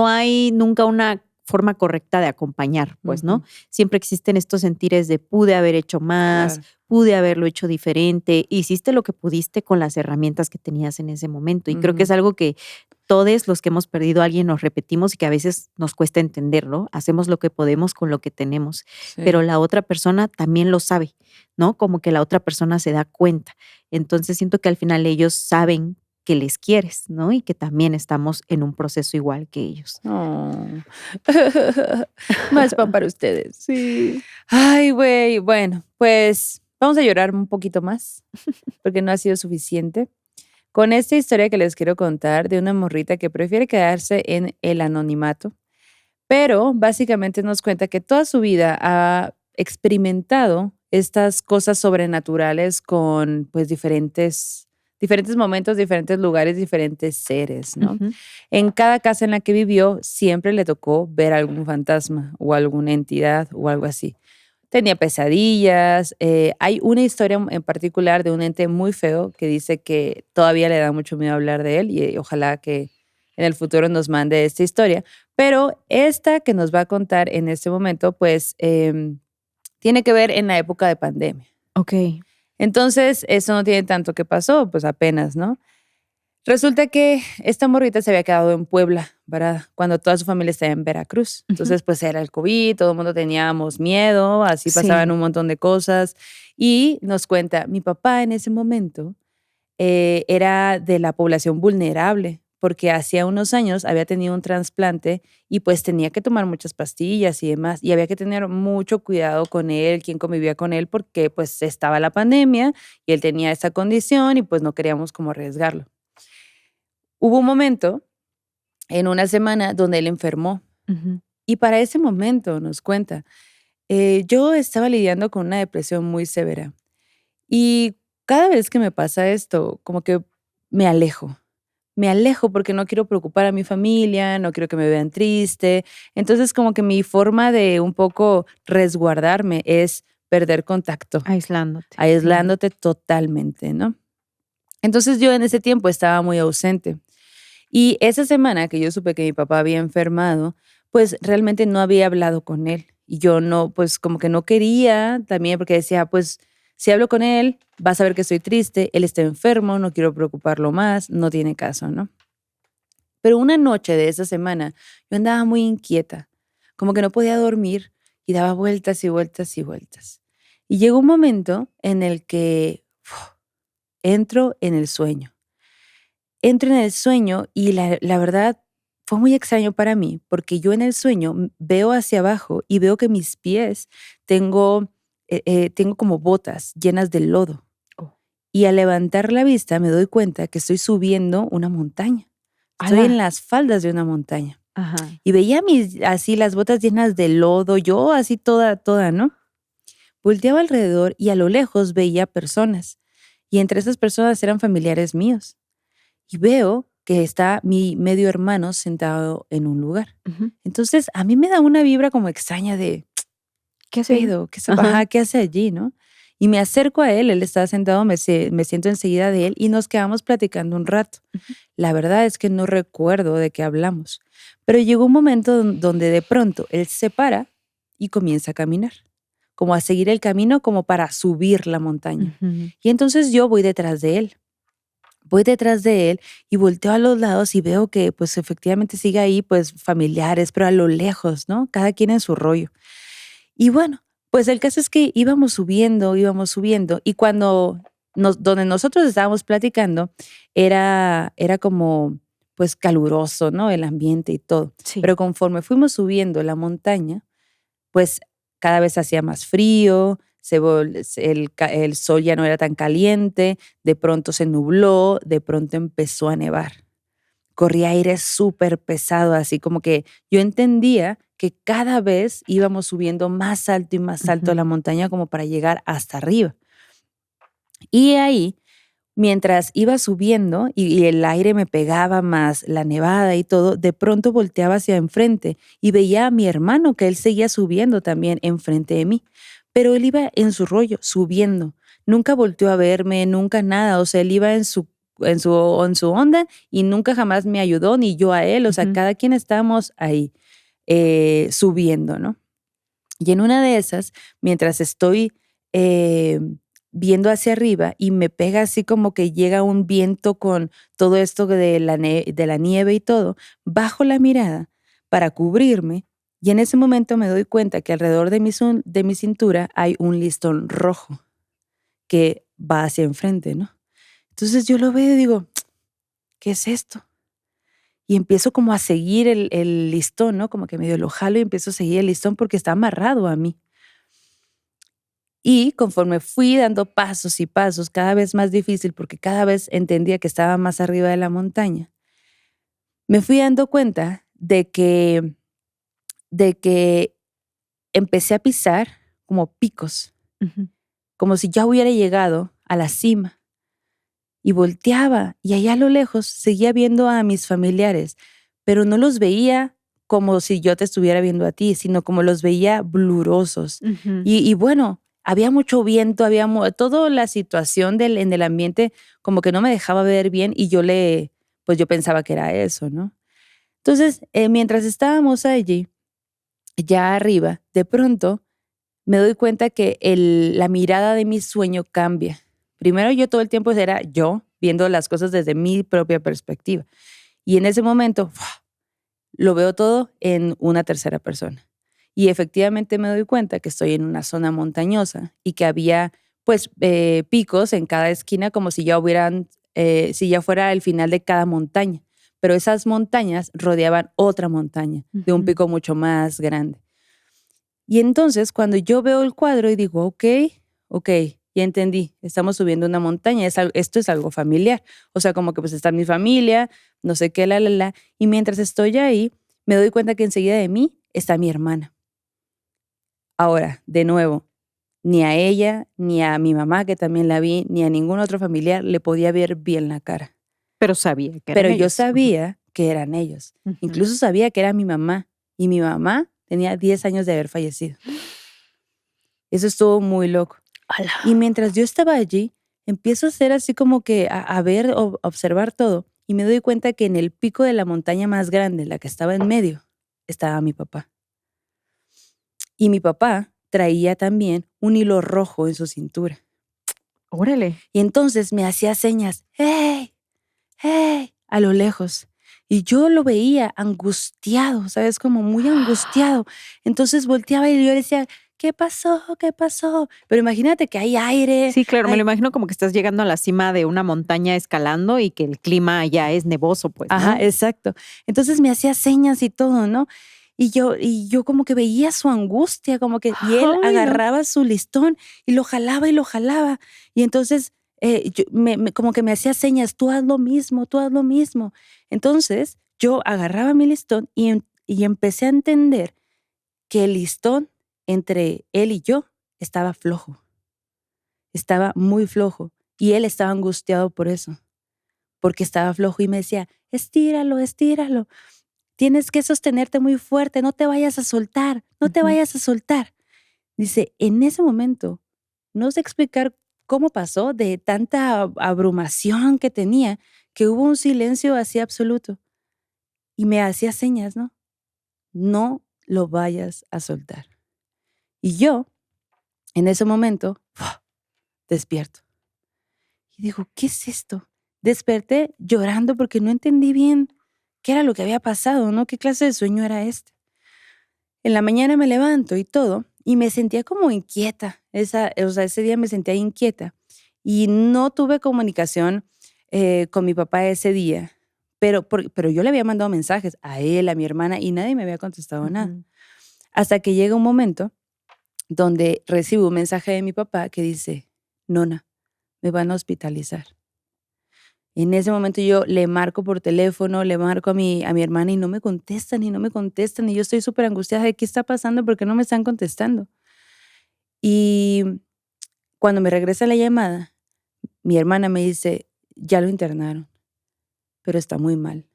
hay nunca una forma correcta de acompañar, pues, ¿no? Siempre existen estos sentires de pude haber hecho más, Claro. pude haberlo hecho diferente, hiciste lo que pudiste con las herramientas que tenías en ese momento. Y creo que es algo que todos los que hemos perdido a alguien nos repetimos y que a veces nos cuesta entenderlo. Hacemos lo que podemos con lo que tenemos, pero Sí. la otra persona también lo sabe, ¿no? Como que la otra persona se da cuenta. Entonces siento que al final ellos saben que les quieres, ¿no? Y que también estamos en un proceso igual que ellos. Oh. Más pan para ustedes. Sí. Ay, güey. Bueno, pues vamos a llorar un poquito más porque no ha sido suficiente. Con esta historia que les quiero contar de una morrita que prefiere quedarse en el anonimato, pero básicamente nos cuenta que toda su vida ha experimentado estas cosas sobrenaturales con pues diferentes momentos, diferentes lugares, diferentes seres, ¿no? Ujú. En cada casa en la que vivió siempre le tocó ver algún fantasma o alguna entidad o algo así. Tenía pesadillas. Hay una historia en particular de un ente muy feo que dice que todavía le da mucho miedo hablar de él y ojalá que en el futuro nos mande esta historia. Pero esta que nos va a contar en este momento, pues tiene que ver en la época de pandemia. Ok. Entonces, eso no tiene tanto que pasó, pues apenas, ¿no? Resulta que esta morrita se había quedado en Puebla, ¿verdad? Cuando toda su familia estaba en Veracruz. Ujú. Entonces, pues era el COVID, todo el mundo teníamos miedo, así pasaban Sí. un montón de cosas. Y nos cuenta, mi papá en ese momento era de la población vulnerable, porque hacía unos años había tenido un trasplante y pues tenía que tomar muchas pastillas y demás, y había que tener mucho cuidado con él, quien convivía con él, porque pues estaba la pandemia y él tenía esa condición y pues no queríamos como arriesgarlo. Hubo un momento en una semana donde él enfermó Ujú. y para ese momento nos cuenta, yo estaba lidiando con una depresión muy severa y cada vez que me pasa esto, como que me alejo. Me alejo porque no quiero preocupar a mi familia, no quiero que me vean triste. Entonces, como que mi forma de un poco resguardarme es perder contacto, Aislándote. Sí. aislándote totalmente, ¿no? Entonces, yo en ese tiempo estaba muy ausente. Y esa semana que yo supe que mi papá había enfermado, pues realmente no había hablado con él. Y yo no, pues como que no quería también porque decía, pues si hablo con él, va a saber que estoy triste, él está enfermo, no quiero preocuparlo más, no tiene caso, ¿no? Pero una noche de esa semana yo andaba muy inquieta, como que no podía dormir y daba vueltas y vueltas y vueltas. Y llegó un momento en el que entro en el sueño. Entro en el sueño y la verdad fue muy extraño para mí, porque yo en el sueño veo hacia abajo y veo que mis pies tengo como botas llenas de lodo. Oh. Y al levantar la vista me doy cuenta que estoy subiendo una montaña. Estoy en ¡Hala! las faldas de una montaña. Ajá. Y veía así las botas llenas de lodo, yo así toda, ¿no? Volteaba alrededor y a lo lejos veía personas. Y entre esas personas eran familiares míos. Y veo que está mi medio hermano sentado en un lugar. Ujú. Entonces, a mí me da una vibra como extraña de, ¿Qué ¿qué hace ahí? pedo? Ajá. ¿Qué hace allí, no? Y me acerco a él estaba sentado, me siento enseguida de él y nos quedamos platicando un rato. Ujú. La verdad es que no recuerdo de qué hablamos, pero llegó un momento donde de pronto él se para y comienza a caminar, como a seguir el camino como para subir la montaña. Ujú. Y entonces yo voy detrás de él. Voy detrás de él y volteo a los lados y veo que pues efectivamente sigue ahí pues familiares, pero a lo lejos, ¿no? Cada quien en su rollo. Y bueno, pues el caso es que íbamos subiendo y cuando donde nosotros estábamos platicando era como pues caluroso, ¿no? El ambiente y todo. Sí. Pero conforme fuimos subiendo la montaña, pues cada vez hacía más frío, el sol ya no era tan caliente, de pronto se nubló, de pronto empezó a nevar. Corría aire súper pesado, así como que yo entendía que cada vez íbamos subiendo más alto y más alto Ujú. la montaña como para llegar hasta arriba. Y ahí mientras iba subiendo y el aire me pegaba más, la nevada y todo, de pronto volteaba hacia enfrente y veía a mi hermano que él seguía subiendo también enfrente de mí. Pero él iba en su rollo, subiendo. Nunca volteó a verme, nunca nada. O sea, él iba en su onda y nunca jamás me ayudó, ni yo a él. O sea, cada quien estábamos ahí subiendo, ¿no? Y en una de esas, mientras estoy viendo hacia arriba y me pega así como que llega un viento con todo esto de la nieve y todo, bajo la mirada para cubrirme y en ese momento me doy cuenta que alrededor de mi cintura hay un listón rojo que va hacia enfrente, ¿no? Entonces yo lo veo y digo, ¿qué es esto? Y empiezo como a seguir el listón, ¿no? Como que medio lo jalo y empiezo a seguir el listón porque está amarrado a mí. Y conforme fui dando pasos y pasos, cada vez más difícil porque cada vez entendía que estaba más arriba de la montaña, me fui dando cuenta de que empecé a pisar como picos, como si ya hubiera llegado a la cima. Y volteaba y allá a lo lejos seguía viendo a mis familiares, pero no los veía como si yo te estuviera viendo a ti, sino como los veía blurosos. Y bueno, había mucho viento, toda la situación en el ambiente como que no me dejaba ver bien y yo pensaba que era eso, ¿no? Entonces, mientras estábamos allí, ya arriba, de pronto me doy cuenta que la mirada de mi sueño cambia. Primero yo todo el tiempo era yo viendo las cosas desde mi propia perspectiva. Y en ese momento lo veo todo en una tercera persona. Y efectivamente me doy cuenta que estoy en una zona montañosa y que había picos en cada esquina como si si ya fuera el final de cada montaña. Pero esas montañas rodeaban otra montaña de un pico mucho más grande. Y entonces cuando yo veo el cuadro y digo, ok, ya entendí, estamos subiendo una montaña, esto es algo familiar. O sea, como que pues está mi familia, no sé qué, y mientras estoy ahí, me doy cuenta que enseguida de mí está mi hermana. Ahora, de nuevo, ni a ella, ni a mi mamá, que también la vi, ni a ningún otro familiar le podía ver bien la cara. Pero sabía que eran Pero ellos. yo sabía que eran ellos. Incluso sabía que era mi mamá. Y mi mamá tenía 10 años de haber fallecido. Eso estuvo muy loco. ¡Hala! Y mientras yo estaba allí, empiezo a hacer así como que a ver, observar todo. Y me doy cuenta que en el pico de la montaña más grande, la que estaba en medio, estaba mi papá. Y mi papá traía también un hilo rojo en su cintura. ¡Órale! Y entonces me hacía señas, ¡hey! ¡Hey! A lo lejos. Y yo lo veía angustiado, ¿sabes? Como muy angustiado. Entonces volteaba y yo decía, ¿qué pasó? ¿Qué pasó? Pero imagínate que hay aire. Sí, claro, me lo imagino como que estás llegando a la cima de una montaña escalando y que el clima ya es nevoso, pues, ¿no? Ajá, exacto. Entonces me hacía señas y todo, ¿no? Y yo como que veía su angustia, como que, y él agarraba su listón y lo jalaba y lo jalaba. Y entonces como que me hacía señas, tú haz lo mismo, tú haz lo mismo. Entonces yo agarraba mi listón y empecé a entender que el listón entre él y yo estaba flojo. Estaba muy flojo. Y él estaba angustiado por eso, porque estaba flojo y me decía, estíralo, estíralo. Tienes que sostenerte muy fuerte, no te vayas a soltar, no te vayas a soltar. Dice, en ese momento, no sé explicar cómo pasó de tanta abrumación que tenía, que hubo un silencio así absoluto. Y me hacía señas, ¿no? No lo vayas a soltar. Y yo, en ese momento, despierto. Y digo, ¿qué es esto? Desperté llorando porque no entendí bien qué era lo que había pasado, ¿no? ¿Qué clase de sueño era este? En la mañana me levanto y todo, y me sentía como inquieta. Ese día me sentía inquieta. Y no tuve comunicación con mi papá ese día, pero yo le había mandado mensajes a él, a mi hermana, y nadie me había contestado nada. Hasta que llega un momento donde recibo un mensaje de mi papá que dice, Nona, me van a hospitalizar. En ese momento yo le marco por teléfono, le marco a mi hermana y no me contestan y yo estoy súper angustiada de qué está pasando, porque no me están contestando. Y cuando me regresa la llamada, mi hermana me dice, ya lo internaron, pero está muy mal.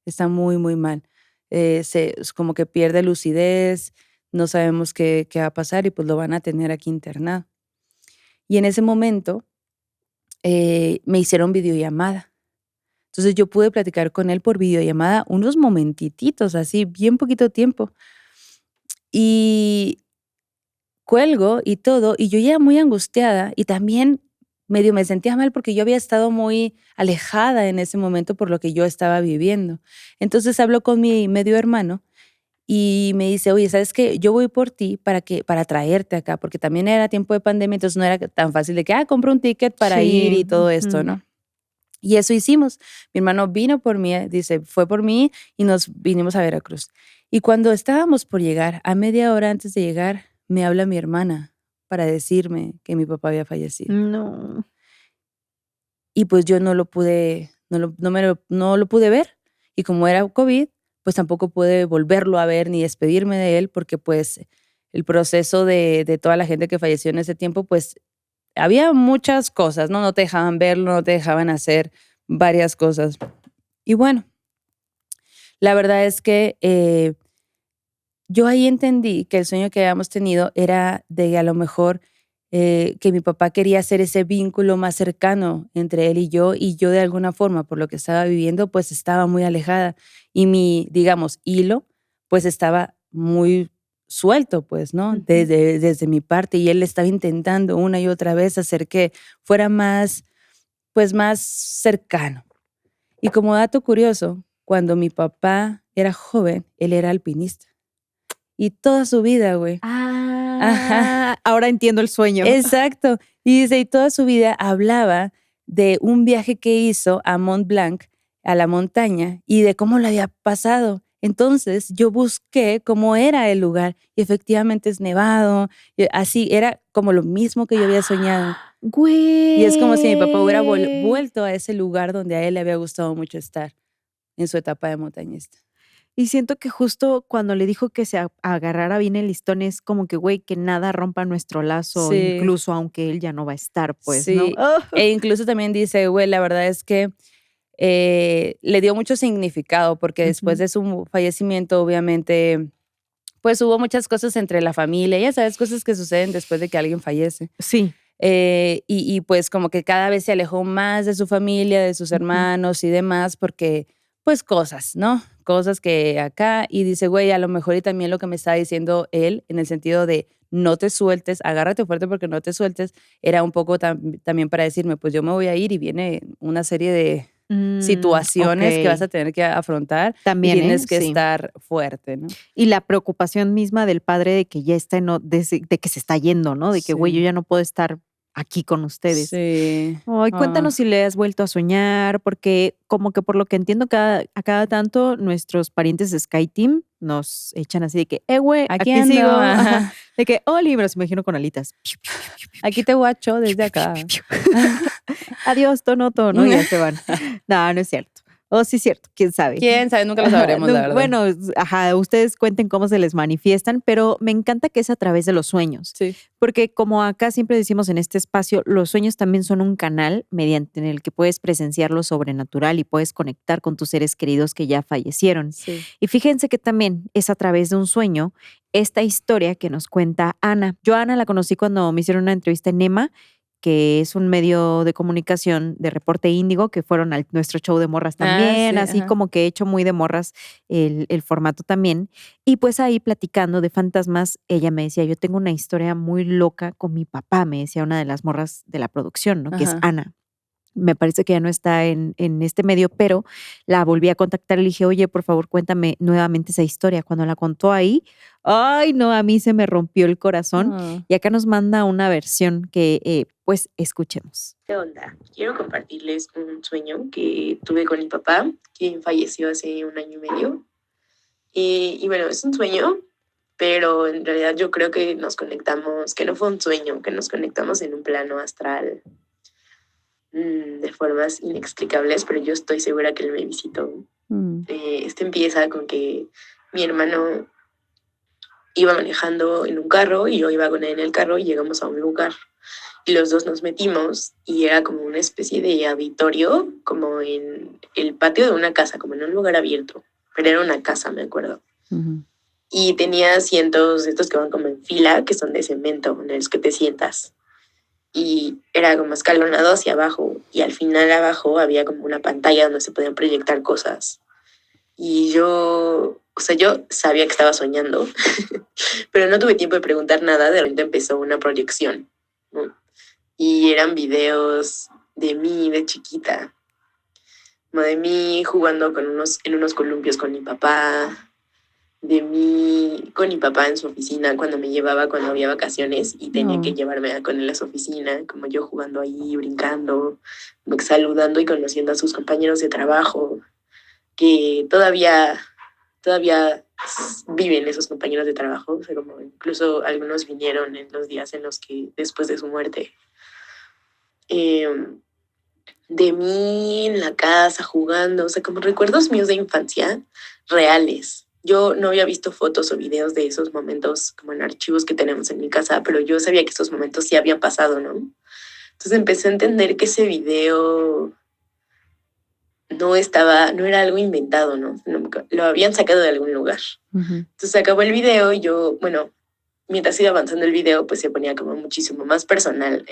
Está muy, muy mal. Es como que pierde lucidez, no sabemos qué va a pasar y pues lo van a tener aquí internado. Y en ese momento me hicieron videollamada. Entonces yo pude platicar con él por videollamada unos momentititos, así, bien poquito tiempo. Y cuelgo y todo, y yo ya muy angustiada y también medio me sentía mal porque yo había estado muy alejada en ese momento por lo que yo estaba viviendo. Entonces hablo con mi medio hermano y me dice, oye, ¿sabes qué? Yo voy por ti para traerte acá, porque también era tiempo de pandemia, entonces no era tan fácil de que, compro un ticket para ir y todo esto, ¿no? Y eso hicimos. Mi hermano vino por mí, dice, fue por mí y nos vinimos a Veracruz. Y cuando estábamos por llegar, a media hora antes de llegar, me habla mi hermana para decirme que mi papá había fallecido. No. Y pues yo no lo pude ver. Y como era COVID, pues tampoco pude volverlo a ver ni despedirme de él porque pues el proceso de toda la gente que falleció en ese tiempo, pues había muchas cosas, ¿no? No te dejaban verlo, no te dejaban hacer varias cosas. Y bueno, la verdad es que yo ahí entendí que el sueño que habíamos tenido era de a lo mejor que mi papá quería hacer ese vínculo más cercano entre él y yo de alguna forma, por lo que estaba viviendo, pues estaba muy alejada. Y mi, digamos, hilo, pues estaba muy suelto, pues, ¿no? Desde mi parte. Y él estaba intentando una y otra vez hacer que fuera más, pues, más cercano. Y como dato curioso, cuando mi papá era joven, él era alpinista. Y toda su vida, güey. Ajá. Ahora entiendo el sueño. Exacto. Y dice, y toda su vida hablaba de un viaje que hizo a Mont Blanc, a la montaña, y de cómo lo había pasado. Entonces yo busqué cómo era el lugar y efectivamente es nevado, y así era como lo mismo que yo había soñado. Güey. Y es como si mi papá hubiera vuelto a ese lugar donde a él le había gustado mucho estar en su etapa de montañista. Y siento que justo cuando le dijo que se agarrara bien el listón es como que, güey, que nada rompa nuestro lazo, Sí. incluso aunque él ya no va a estar, pues, sí. ¿no? Oh. E incluso también dice, güey, la verdad es que le dio mucho significado porque después de su fallecimiento, obviamente, pues hubo muchas cosas entre la familia, ya sabes, cosas que suceden después de que alguien fallece. Sí. Y pues como que cada vez se alejó más de su familia, de sus hermanos y demás, porque pues cosas, ¿no? Cosas que acá, y dice, güey, a lo mejor y también lo que me estaba diciendo él, en el sentido de no te sueltes, agárrate fuerte porque no te sueltes, era un poco también para decirme, pues yo me voy a ir y viene una serie de situaciones que vas a tener que afrontar. También, y tienes que sí. estar fuerte, ¿no? Y la preocupación misma del padre de que ya está, de que se está yendo, ¿no? De que, güey, yo ya no puedo estar aquí con ustedes. Sí. Ay, cuéntanos si le has vuelto a soñar, porque como que por lo que entiendo, a cada tanto nuestros parientes de Sky Team nos echan así de que, güey, aquí ando. sigo. Ajá. De que, Oli, me los imagino con alitas. Aquí te guacho desde acá. Adiós, Tonoto, ¿no? Y ya se van. No, no es cierto. Oh, sí es cierto, quién sabe. Quién sabe, nunca lo sabremos, la verdad. Bueno, ustedes cuenten cómo se les manifiestan, pero me encanta que es a través de los sueños. Sí. Porque como acá siempre decimos en este espacio, los sueños también son un canal mediante en el que puedes presenciar lo sobrenatural y puedes conectar con tus seres queridos que ya fallecieron. Sí. Y fíjense que también es a través de un sueño esta historia que nos cuenta Ana. Yo a Ana la conocí cuando me hicieron una entrevista en Nema, que es un medio de comunicación de Reporte Índigo, que fueron a nuestro show de morras también, sí, así como que he hecho muy de morras el formato también. Y pues ahí platicando de fantasmas, ella me decía, yo tengo una historia muy loca con mi papá, me decía una de las morras de la producción, ¿no? Que es Ana. Me parece que ya no está en este medio, pero la volví a contactar y le dije, oye, por favor, cuéntame nuevamente esa historia. Cuando la contó ahí, ay, no, a mí se me rompió el corazón. Y acá nos manda una versión que, pues, escuchemos. ¿Qué onda? Quiero compartirles un sueño que tuve con mi papá, quien falleció hace 1 año y medio. Y bueno, es un sueño, pero en realidad yo creo que nos conectamos, que no fue un sueño, que nos conectamos en un plano astral de formas inexplicables, pero yo estoy segura que él me visitó. Este empieza con que mi hermano iba manejando en un carro y yo iba con él en el carro y llegamos a un lugar. y los dos nos metimos y era como una especie de auditorio, como en el patio de una casa, como en un lugar abierto, pero era una casa, me acuerdo. Ujú. Y tenía asientos de estos que van como en fila, que son de cemento, en los que te sientas. Y era como escalonado hacia abajo y al final abajo había como una pantalla donde se podían proyectar cosas. Y yo, o sea, yo sabía que estaba soñando, pero no tuve tiempo de preguntar nada, de repente empezó una proyección, ¿no? Y eran videos de mí de chiquita, como de mí jugando en unos columpios con mi papá, de mí con mi papá en su oficina cuando me llevaba cuando había vacaciones y tenía que llevarme con él a su oficina, como yo jugando ahí, brincando, como que saludando y conociendo a sus compañeros de trabajo, que todavía viven esos compañeros de trabajo, o sea, como incluso algunos vinieron en los días en los que después de su muerte. De mí en la casa jugando, o sea, como recuerdos míos de infancia reales. Yo no había visto fotos o videos de esos momentos como en archivos que tenemos en mi casa, pero yo sabía que esos momentos sí habían pasado, ¿no? Entonces empecé a entender que ese video no era algo inventado, ¿no? Lo habían sacado de algún lugar. Ujú. Entonces acabó el video y yo, bueno, mientras iba avanzando el video, pues se ponía como muchísimo más personal.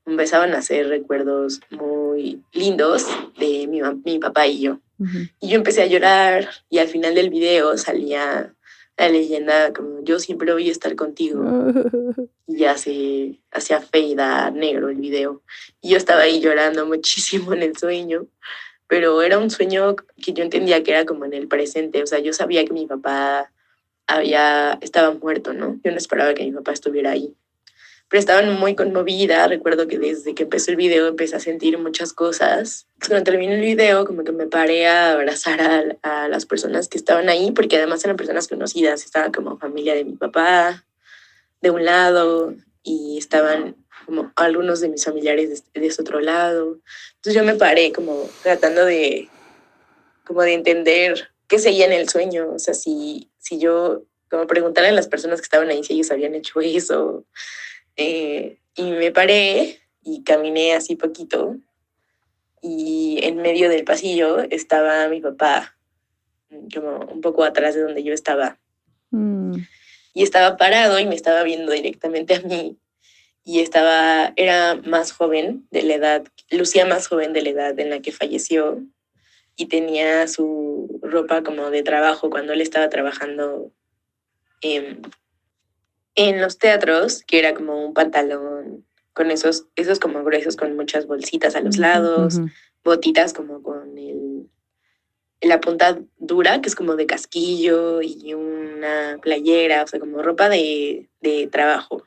Empezaban a hacer recuerdos muy lindos de mi papá y yo. Ujú. Y yo empecé a llorar y al final del video salía la leyenda como yo siempre voy a estar contigo. Y ya se hacía fade a negro el video. Y yo estaba ahí llorando muchísimo en el sueño, pero era un sueño que yo entendía que era como en el presente. O sea, yo sabía que mi papá estaba muerto, ¿no? Yo no esperaba que mi papá estuviera ahí. Pero estaba muy conmovida. Recuerdo que desde que empezó el video empecé a sentir muchas cosas. Cuando terminó el video, como que me paré a abrazar a las personas que estaban ahí, porque además eran personas conocidas. Estaba como familia de mi papá, de un lado, y estaban como algunos de mis familiares de ese otro lado. Entonces yo me paré como tratando como de entender qué seguía en el sueño. O sea, si yo, como preguntarle a las personas que estaban ahí si ellos habían hecho eso. Y me paré y caminé así poquito y en medio del pasillo estaba mi papá, como un poco atrás de donde yo estaba. Mm. Y estaba parado y me estaba viendo directamente a mí y era más joven de la edad, lucía más joven de la edad en la que falleció y tenía su ropa como de trabajo cuando él estaba trabajando en los teatros, que era como un pantalón con esos como gruesos con muchas bolsitas a los lados, Ujú. botitas como con la punta dura, que es como de casquillo, y una playera, o sea, como ropa de trabajo.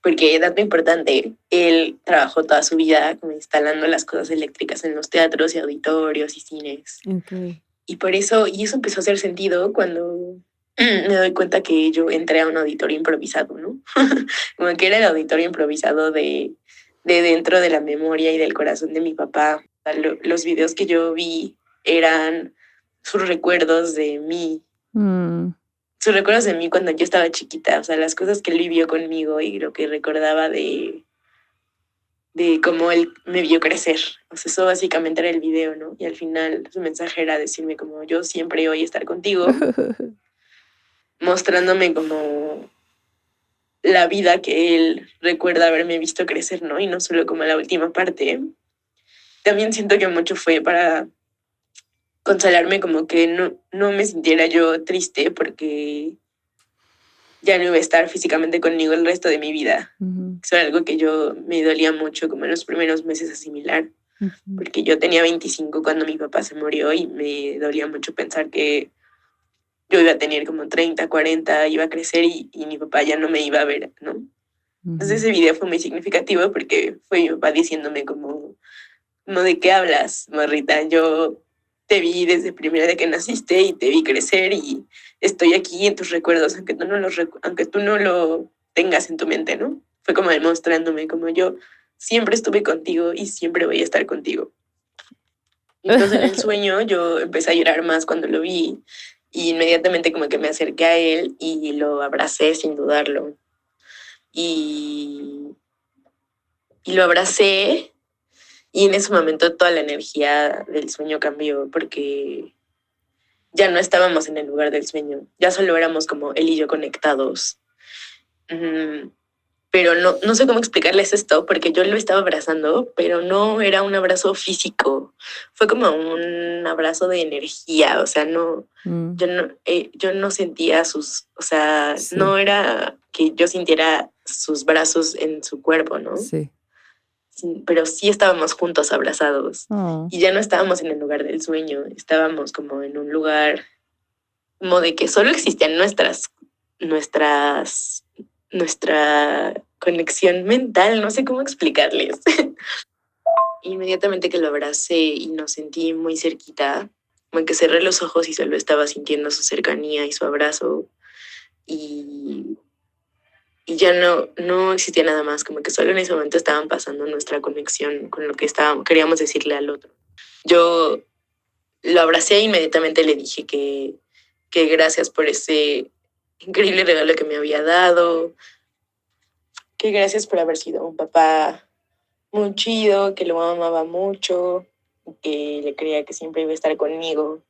Porque, dato importante, él trabajó toda su vida como instalando las cosas eléctricas en los teatros y auditorios y cines. Okay. Y eso empezó a hacer sentido cuando me doy cuenta que yo entré a un auditorio improvisado, ¿no? Como que era el auditorio improvisado de dentro de la memoria y del corazón de mi papá. O sea, los videos que yo vi eran sus recuerdos de mí, Mm. sus recuerdos de mí cuando yo estaba chiquita, o sea, las cosas que él vivió conmigo y lo que recordaba de cómo él me vio crecer. O sea, eso básicamente era el video, ¿no? Y al final su mensaje era decirme como yo siempre voy a estar contigo, mostrándome como la vida que él recuerda haberme visto crecer, ¿no? Y no solo como la última parte. También siento que mucho fue para consolarme como que no me sintiera yo triste porque ya no iba a estar físicamente conmigo el resto de mi vida. Ujú. Eso era algo que yo me dolía mucho como en los primeros meses asimilar, Ujú. porque yo tenía 25 cuando mi papá se murió y me dolía mucho pensar que yo iba a tener como 30, 40, iba a crecer y mi papá ya no me iba a ver, ¿no? Entonces Ujú. ese video fue muy significativo porque fue mi papá diciéndome como ¿de qué hablas, morrita? Yo te vi desde primera de que naciste y te vi crecer y estoy aquí en tus recuerdos, aunque tú no lo tengas en tu mente, ¿no? Fue como demostrándome como yo siempre estuve contigo y siempre voy a estar contigo. Entonces en el sueño yo empecé a llorar más cuando lo vi y inmediatamente como que me acerqué a él y lo abracé sin dudarlo. Y lo abracé y en ese momento toda la energía del sueño cambió porque ya no estábamos en el lugar del sueño, ya solo éramos como él y yo conectados. Pero no sé cómo explicarles esto, porque yo lo estaba abrazando, pero no era un abrazo físico, fue como un abrazo de energía, o sea, yo no sentía o sea, Sí. no era que yo sintiera sus brazos en su cuerpo, ¿no? Sí. Pero sí estábamos juntos abrazados Oh. y ya no estábamos en el lugar del sueño, estábamos como en un lugar como de que solo existían nuestra conexión mental, no sé cómo explicarles. Inmediatamente que lo abracé y nos sentí muy cerquita, como que cerré los ojos y solo estaba sintiendo su cercanía y su abrazo y ya no existía nada más, como que solo en ese momento estaban pasando nuestra conexión con lo que queríamos decirle al otro. Yo lo abracé e inmediatamente le dije que gracias por ese increíble regalo que me había dado, que gracias por haber sido un papá muy chido, que lo amaba mucho, que le creía que siempre iba a estar conmigo.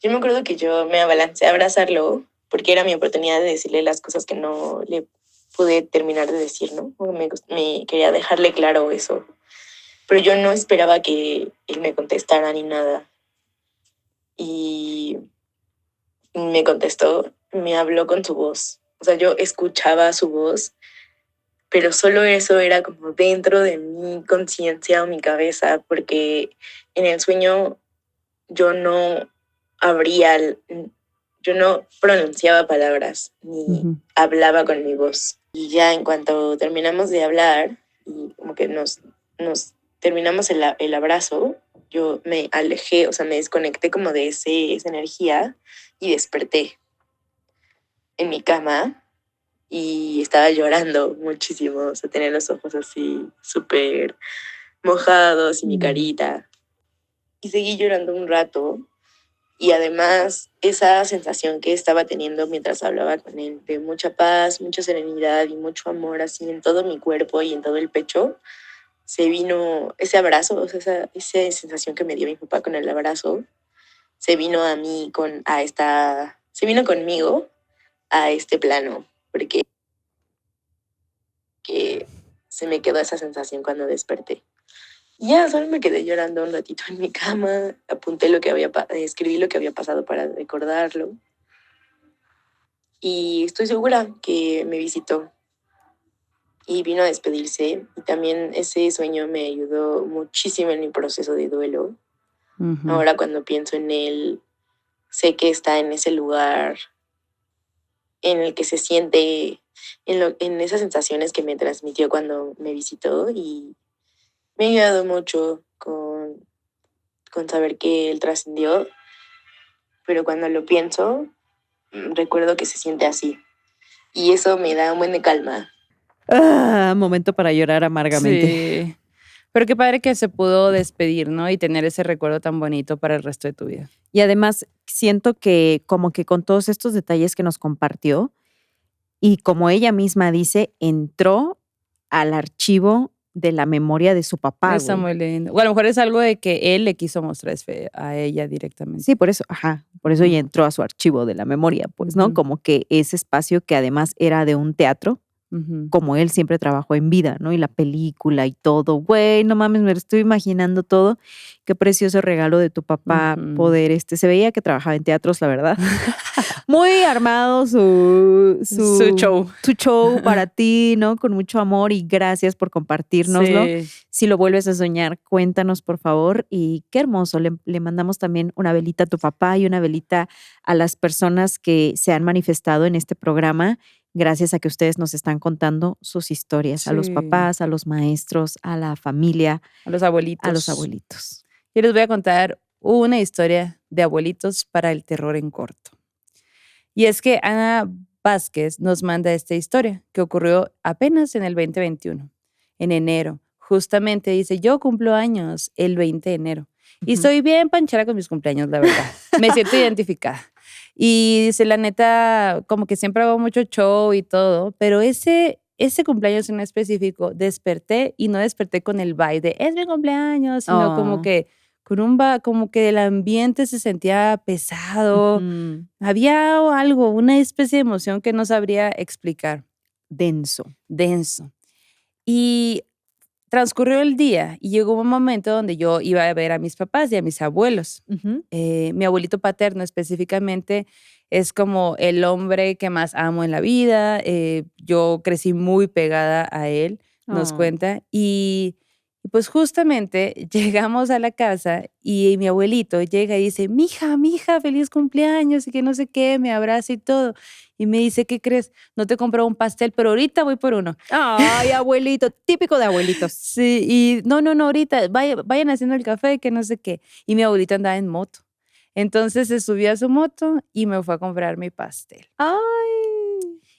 Yo me acuerdo que yo me abalancé a abrazarlo porque era mi oportunidad de decirle las cosas que no le pude terminar de decir, ¿no? Me quería dejarle claro eso. Pero yo no esperaba que él me contestara ni nada. Y me contestó, me habló con su voz. O sea, yo escuchaba su voz, pero solo eso era como dentro de mi conciencia o mi cabeza, porque en el sueño yo no yo no pronunciaba palabras ni hablaba con mi voz. Y ya en cuanto terminamos de hablar y como que nos terminamos el abrazo, yo me alejé, o sea, me desconecté como de esa energía y desperté en mi cama y estaba llorando muchísimo, o sea, tenía los ojos así súper mojados y mi carita. Y seguí llorando un rato y además esa sensación que estaba teniendo mientras hablaba con él de mucha paz, mucha serenidad y mucho amor así en todo mi cuerpo y en todo el pecho, se vino ese abrazo, o sea, esa sensación que me dio mi papá con el abrazo, se vino a mí se vino conmigo a este plano, porque se me quedó esa sensación cuando desperté. Y ya, solo me quedé llorando un ratito en mi cama, escribí lo que había pasado para recordarlo. Y estoy segura que me visitó y vino a despedirse. Y también ese sueño me ayudó muchísimo en mi proceso de duelo. Ahora cuando pienso en él, sé que está en ese lugar en el que se siente, en esas sensaciones que me transmitió cuando me visitó y me ha ayudado mucho con saber que él trascendió, pero cuando lo pienso, recuerdo que se siente así y eso me da un buen de calma. Momento para llorar amargamente. Sí. Pero qué padre que se pudo despedir, ¿no? Y tener ese recuerdo tan bonito para el resto de tu vida. Y además siento que como que con todos estos detalles que nos compartió y como ella misma dice, entró al archivo de la memoria de su papá. Está muy lindo. O a lo mejor es algo de que él le quiso mostrar a ella directamente. Sí, por eso, por eso ella entró a su archivo de la memoria, pues, ¿no? Como que ese espacio que además era de un teatro, como él siempre trabajó en vida, ¿no? Y la película y todo. Güey, no mames, me lo estoy imaginando todo. Qué precioso regalo de tu papá poder, se veía que trabajaba en teatros, la verdad. Muy armado su show. Su show para ti, ¿no? Con mucho amor y gracias por compartirnoslo. Sí. Si lo vuelves a soñar, cuéntanos, por favor. Y qué hermoso. Le mandamos también una velita a tu papá y una velita a las personas que se han manifestado en este programa. Gracias a que ustedes nos están contando sus historias, a los papás, a los maestros, a la familia. A los abuelitos. A los abuelitos. Yo les voy a contar una historia de abuelitos para el terror en corto. Y es que Ana Vázquez nos manda esta historia que ocurrió apenas en el 2021, en enero. Justamente dice, yo cumplo años el 20 de enero. Y estoy bien panchera con mis cumpleaños, la verdad. Me siento identificada. Y dice, la neta, como que siempre hago mucho show y todo, pero ese ese cumpleaños en específico desperté y no desperté con el vibe de es mi cumpleaños, sino como que como que el ambiente se sentía pesado. Había algo, una especie de emoción que no sabría explicar. Denso. Y transcurrió el día y llegó un momento donde yo iba a ver a mis papás y a mis abuelos. Mi abuelito paterno específicamente es como el hombre que más amo en la vida. Yo crecí muy pegada a él, nos cuenta. Y pues justamente llegamos a la casa y mi abuelito llega y dice, mija, feliz cumpleaños y que no sé qué, me abraza y todo. Y me dice, ¿qué crees? No te compré un pastel, pero ahorita voy por uno. Ay, abuelito, típico de abuelitos. Sí, y no, ahorita vayan haciendo el café, que no sé qué. Y mi abuelito andaba en moto. Entonces se subió a su moto y me fue a comprar mi pastel. Ay.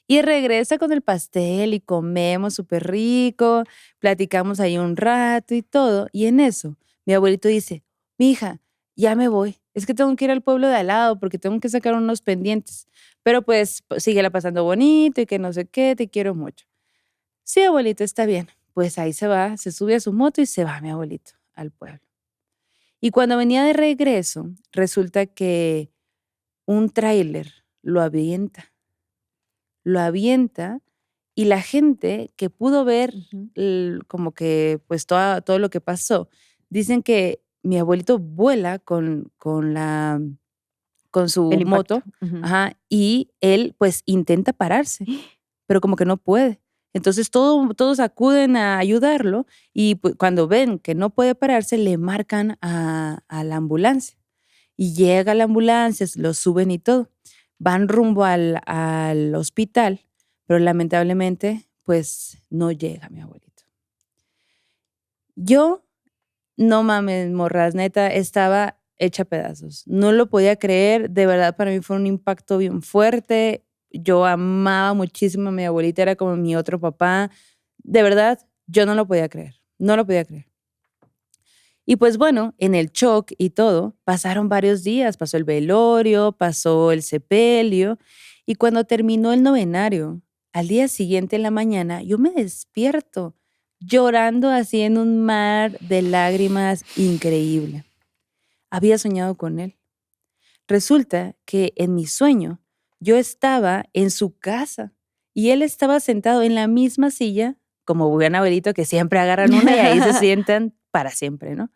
Y regresa con el pastel y comemos súper rico, platicamos ahí un rato y todo. Y en eso, mi abuelito dice, mija, ya me voy. Es que tengo que ir al pueblo de al lado porque tengo que sacar unos pendientes. Pero pues síguela pasando bonito y que no sé qué, te quiero mucho. Sí, abuelito, está bien. Pues ahí se va, se sube a su moto y se va mi abuelito al pueblo. Y cuando venía de regreso, resulta que un tráiler lo avienta y la gente que pudo ver como que pues todo lo que pasó, dicen que mi abuelito vuela con su moto, y él pues intenta pararse, pero como que no puede. Entonces todos acuden a ayudarlo y pues, cuando ven que no puede pararse, le marcan a la ambulancia. Y llega la ambulancia, lo suben y todo. Van rumbo al hospital, pero lamentablemente pues no llega mi abuelito. Yo, no mames, morras, neta, estaba hecha pedazos. No lo podía creer, de verdad para mí fue un impacto bien fuerte. Yo amaba muchísimo a mi abuelita, era como mi otro papá. De verdad, yo no lo podía creer, no lo podía creer. Y pues bueno, en el shock y todo, pasaron varios días, pasó el velorio, pasó el sepelio, y cuando terminó el novenario, al día siguiente en la mañana, yo me despierto llorando así en un mar de lágrimas increíble. Había soñado con él. Resulta que en mi sueño yo estaba en su casa y él estaba sentado en la misma silla, como buen abuelito que siempre agarran una y ahí se sientan para siempre, ¿no?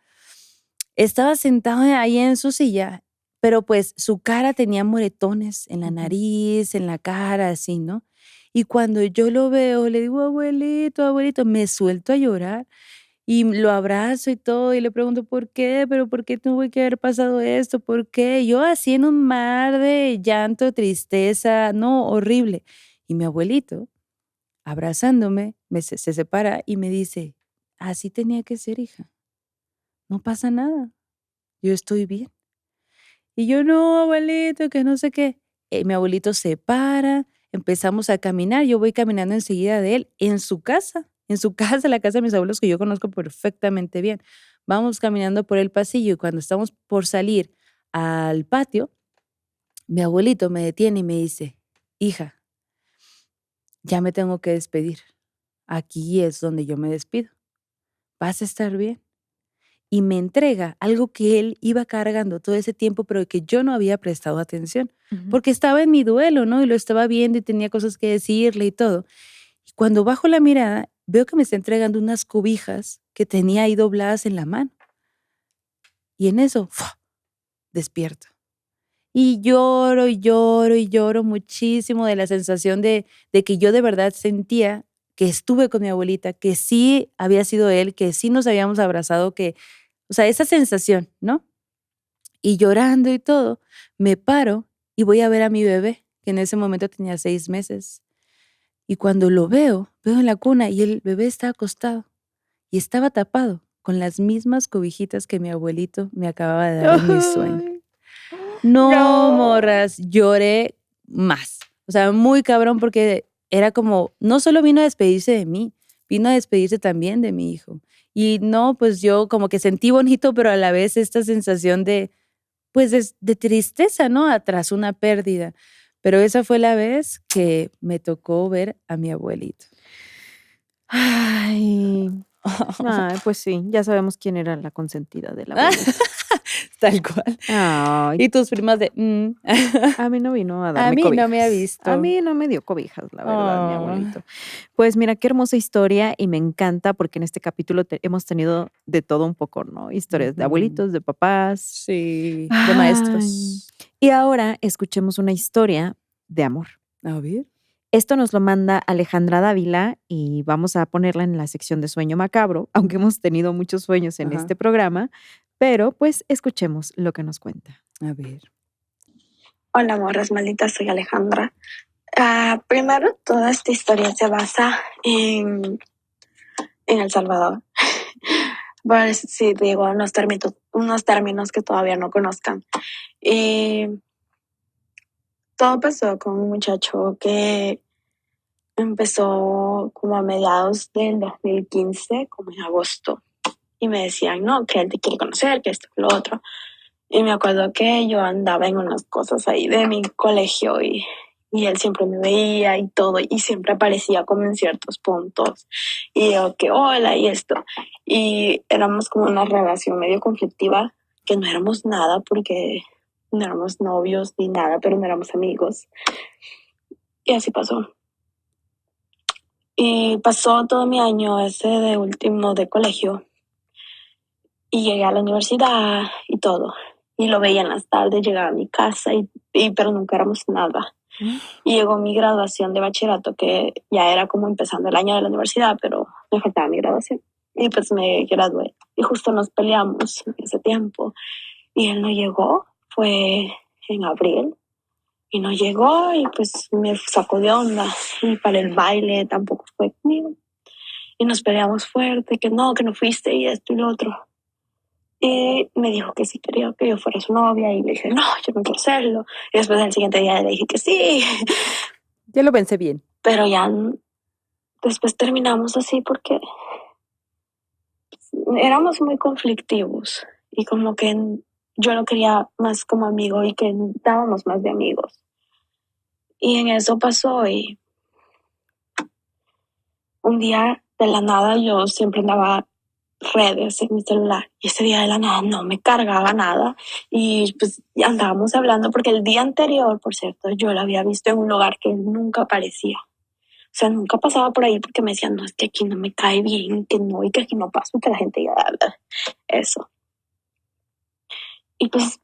Estaba sentado ahí en su silla, pero pues su cara tenía moretones en la nariz, en la cara, así, ¿no? Y cuando yo lo veo, le digo, abuelito, me suelto a llorar y lo abrazo y todo y le pregunto, ¿por qué? ¿Pero por qué tuvo que haber pasado esto? ¿Por qué? Yo así en un mar de llanto, tristeza, no, horrible. Y mi abuelito, abrazándome, se separa y me dice, así tenía que ser, hija. No pasa nada, yo estoy bien. Y yo, no, abuelito, que no sé qué. Mi abuelito se para, empezamos a caminar, yo voy caminando enseguida de él en su casa, la casa de mis abuelos que yo conozco perfectamente bien. Vamos caminando por el pasillo y cuando estamos por salir al patio, mi abuelito me detiene y me dice, hija, ya me tengo que despedir. Aquí es donde yo me despido. ¿Vas a estar bien? Y me entrega algo que él iba cargando todo ese tiempo, pero que yo no había prestado atención, porque estaba en mi duelo, ¿no? Y lo estaba viendo y tenía cosas que decirle y todo. Y cuando bajo la mirada, veo que me está entregando unas cobijas que tenía ahí dobladas en la mano. Y en eso, ¡fua!, despierto. Y lloro y lloro y lloro muchísimo de la sensación de que yo de verdad sentía que estuve con mi abuelita, que sí había sido él, que sí nos habíamos abrazado, o sea, esa sensación, ¿no? Y llorando y todo, me paro y voy a ver a mi bebé, que en ese momento tenía 6 meses. Y cuando lo veo en la cuna y el bebé está acostado y estaba tapado con las mismas cobijitas que mi abuelito me acababa de dar en mi sueño. No, morras, lloré más. O sea, muy cabrón porque era como, no solo vino a despedirse de mí, vino a despedirse también de mi hijo. Y no, pues yo como que sentí bonito, pero a la vez esta sensación de, pues de tristeza, ¿no? Tras una pérdida. Pero esa fue la vez que me tocó ver a mi abuelito. Ay, pues sí, ya sabemos quién era la consentida de la abuelita. Tal cual. Ay, Y tus primas de... a mí no vino a A darme mí no cobijas. me ha visto. A mí no me dio cobijas, la verdad, mi Oh. abuelito. Pues mira, qué hermosa historia y me encanta porque en este capítulo hemos tenido de todo un poco, ¿no? Historias de Ujú. abuelitos, de papás. Sí, de Ay, maestros. y ahora escuchemos una historia de amor. A ver. Esto nos lo manda Alejandra Dávila y vamos a ponerla en la sección de sueño macabro, aunque hemos tenido muchos sueños en Ajá. este programa, pero pues escuchemos lo que nos cuenta. A ver. Hola, morras malditas, soy Alejandra. Primero, toda esta historia se basa en El Salvador. Pues sí, digo unos términos que todavía no conozcan. Y todo pasó con un muchacho que empezó como a mediados del 2015, como en agosto. Y me decían, no, que él te quiere conocer, que esto, que lo otro. Y me acuerdo que yo andaba en unas cosas ahí de mi colegio y él siempre me veía y todo, y siempre aparecía como en ciertos puntos. Y yo, que hola, y esto. Y éramos como una relación medio conflictiva, que no éramos nada porque no éramos novios ni nada, pero no éramos amigos. Y así pasó. Y pasó todo mi año ese de último de colegio. Y llegué a la universidad y todo. Y lo veía en las tardes, llegaba a mi casa, pero nunca éramos nada. Y llegó mi graduación de bachillerato, que ya era como empezando el año de la universidad, pero me faltaba mi graduación. Y pues me gradué. Y justo nos peleamos en ese tiempo. Y él no llegó, fue en abril. Y no llegó y pues me sacó de onda. Y para el baile tampoco fue conmigo. Y nos peleamos fuerte, que no fuiste y esto y lo otro. Y me dijo que sí quería que yo fuera su novia y le dije, no, yo no quiero hacerlo. Y después el siguiente día le dije que sí. Ya lo pensé bien. Pero ya después terminamos así porque éramos muy conflictivos y como que yo lo quería más como amigo y que dábamos más de amigos. Y en eso pasó y un día de la nada yo siempre andaba redes en mi celular y ese día de la nada no me cargaba nada y pues ya andábamos hablando porque el día anterior, por cierto, yo la había visto en un lugar que nunca aparecía. O sea, nunca pasaba por ahí porque me decían, no, es que aquí no me cae bien, que no, y que aquí no paso, que la gente ya habla. Eso. Y pues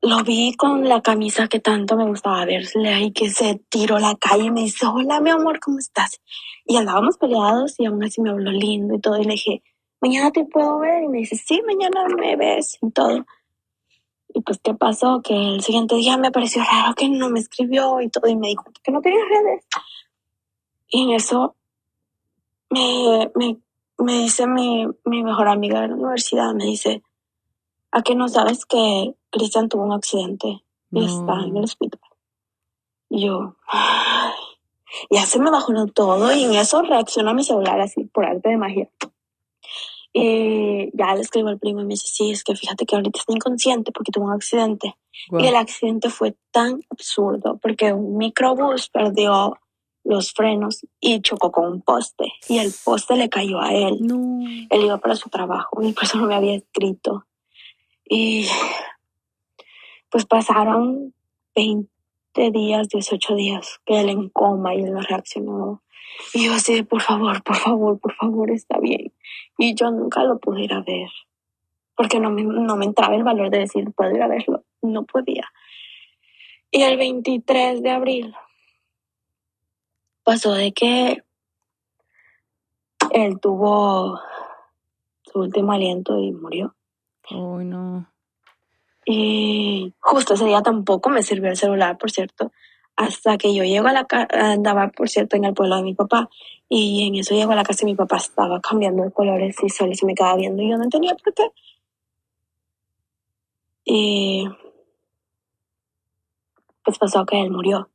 lo vi con la camisa que tanto me gustaba verle y que se tiró a la calle y me dice, hola, mi amor, ¿cómo estás? Y andábamos peleados y aún así me habló lindo y todo. Y le dije, mañana te puedo ver. Y me dice, sí, mañana me ves y todo. Y pues, ¿qué pasó? Que el siguiente día me pareció raro que no me escribió y todo. Y me dijo que no tenía redes. Y en eso me dice mi mejor amiga de la universidad, me dice, ¿a qué no sabes que Cristian tuvo un accidente y está en el hospital? Y yo, ay, ya se me bajó todo y en eso reacciona mi celular así por arte de magia. Y ya le escribo al primo y me dice, sí, es que fíjate que ahorita está inconsciente porque tuvo un accidente. Wow. Y el accidente fue tan absurdo porque un microbús perdió los frenos y chocó con un poste y el poste le cayó a él. No. Él iba para su trabajo y por eso no me había escrito. Y pues pasaron 20 días, 18 días que él en coma y él no reaccionó. Y yo así de, por favor, está bien. Y yo nunca lo pude ir a ver porque no me entraba el valor de decir, puedo ir a verlo. No podía. Y el 23 de abril pasó de que él tuvo su último aliento y murió. Ay, no. Y justo ese día tampoco me sirvió el celular, por cierto, hasta que yo llego a la casa, andaba, por cierto, en el pueblo de mi papá, y en eso llego a la casa y mi papá estaba cambiando de colores y solo se me quedaba viendo y yo no entendía por qué. Y pues pasó que él murió.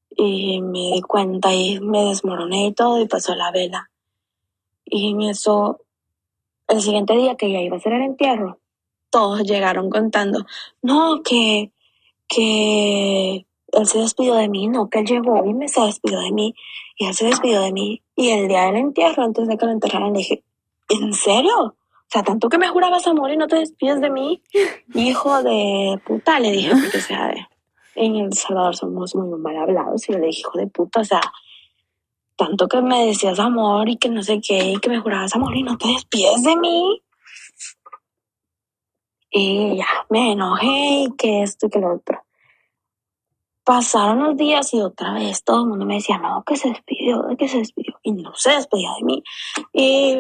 Y me di cuenta y me desmoroné y todo y pasó la vela. Y en eso, el siguiente día que ya iba a ser el entierro, todos llegaron contando, no, que él se despidió de mí, no, que él llegó y se despidió de mí. Y él se despidió de mí. Y el día del entierro, antes de que lo enterraran, le dije, ¿en serio? O sea, tanto que me jurabas amor y no te despides de mí. Hijo de puta, le dije, porque o sea, en El Salvador somos muy mal hablados. Y yo le dije, hijo de puta, o sea, tanto que me decías amor y que no sé qué, y que me jurabas amor y no te despides de mí. Y ya, me enojé y que esto y que lo otro. Pasaron los días y otra vez todo el mundo me decía, no, que se despidió. Y no se despedía de mí. Y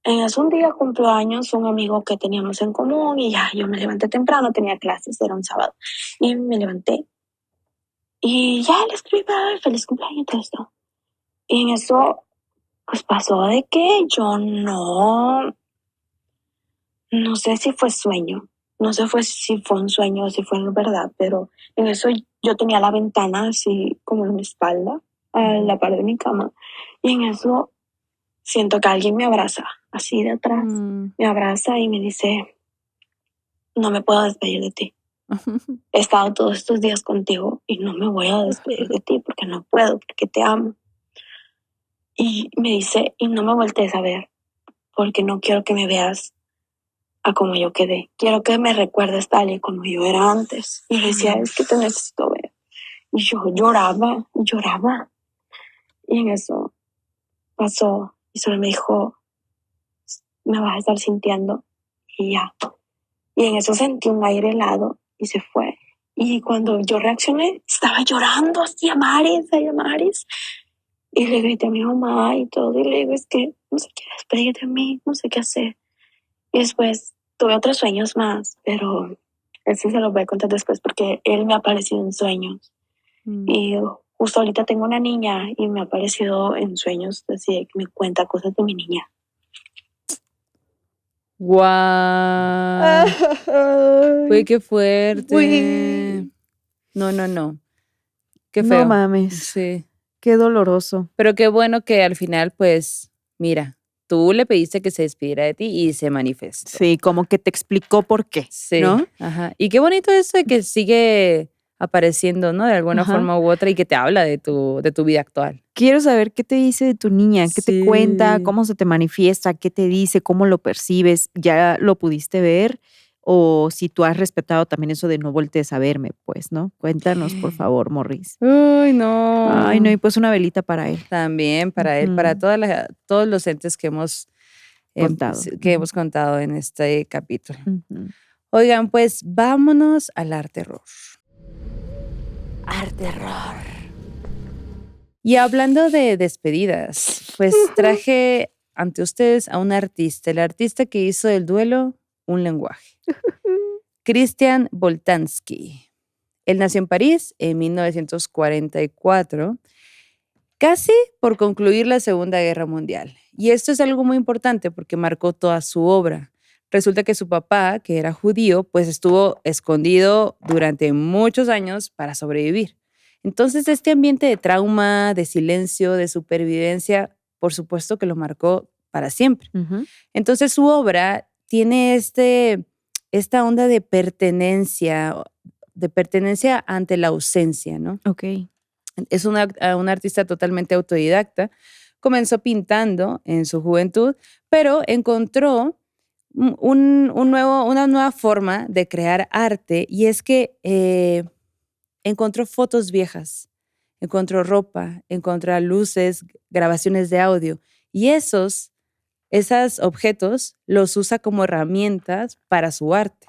en ese un día cumplió años un amigo que teníamos en común y ya, yo me levanté temprano, tenía clases, era un sábado. Y me levanté y ya le escribí, "Ay, feliz cumpleaños y todo esto". Y en eso, pues pasó de que yo no sé si fue sueño, no sé si fue un sueño o si fue en verdad, pero en eso yo tenía la ventana así como en mi espalda, a la par de mi cama, y en eso siento que alguien me abraza, así de atrás, me abraza y me dice, no me puedo despedir de ti. He estado todos estos días contigo y no me voy a despedir de ti porque no puedo, porque te amo. Y me dice, y no me voltees a ver, porque no quiero que me veas a como yo quedé. Quiero que me recuerdes tal y como yo era antes. Y le decía, es que te necesito ver. Y yo lloraba. Y en eso pasó y solo me dijo, me vas a estar sintiendo. Y ya. Y en eso sentí un aire helado y se fue. Y cuando yo reaccioné, estaba llorando así a mares. Y le grité a mi mamá y todo. Y le digo, es que no se quiere despedir de mí, no sé qué hacer. Y después tuve otros sueños más, pero ese se los voy a contar después porque él me ha aparecido en sueños. Y justo ahorita tengo una niña y me ha aparecido en sueños, así que me cuenta cosas de mi niña. ¡Guau! Uy, qué fuerte. Uy. No. Qué feo. No mames. Sí. Qué doloroso. Pero qué bueno que al final, pues, mira, tú le pediste que se despidiera de ti y se manifestó. Sí, como que te explicó por qué, Sí. ¿no? Ajá. Y qué bonito eso de que sigue apareciendo, ¿no? De alguna forma u otra y que te habla de tu vida actual. Quiero saber qué te dice de tu niña, qué te cuenta, cómo se te manifiesta, qué te dice, cómo lo percibes. ¿Ya lo pudiste ver? O si tú has respetado también eso de no voltees a verme, pues, ¿no? Cuéntanos, por favor, Morris. Uy, no. Ay, no, y pues una velita para él. También para él, para todos los entes que hemos contado en este capítulo. Oigan, pues vámonos al arte-horror. Arte-horror. Y hablando de despedidas, pues traje ante ustedes a un artista, el artista que hizo del duelo un lenguaje. Christian Boltanski. Él nació en París en 1944, casi por concluir la Segunda Guerra Mundial. Y esto es algo muy importante porque marcó toda su obra. Resulta que su papá, que era judío, pues estuvo escondido durante muchos años para sobrevivir. Entonces, este ambiente de trauma, de silencio, de supervivencia, por supuesto que lo marcó para siempre. Entonces, su obra tiene esta onda de pertenencia ante la ausencia, ¿no? Ok. Es un artista totalmente autodidacta. Comenzó pintando en su juventud, pero encontró una nueva forma de crear arte, y es que encontró fotos viejas, encontró ropa, encontró luces, grabaciones de audio, y esos objetos los usa como herramientas para su arte.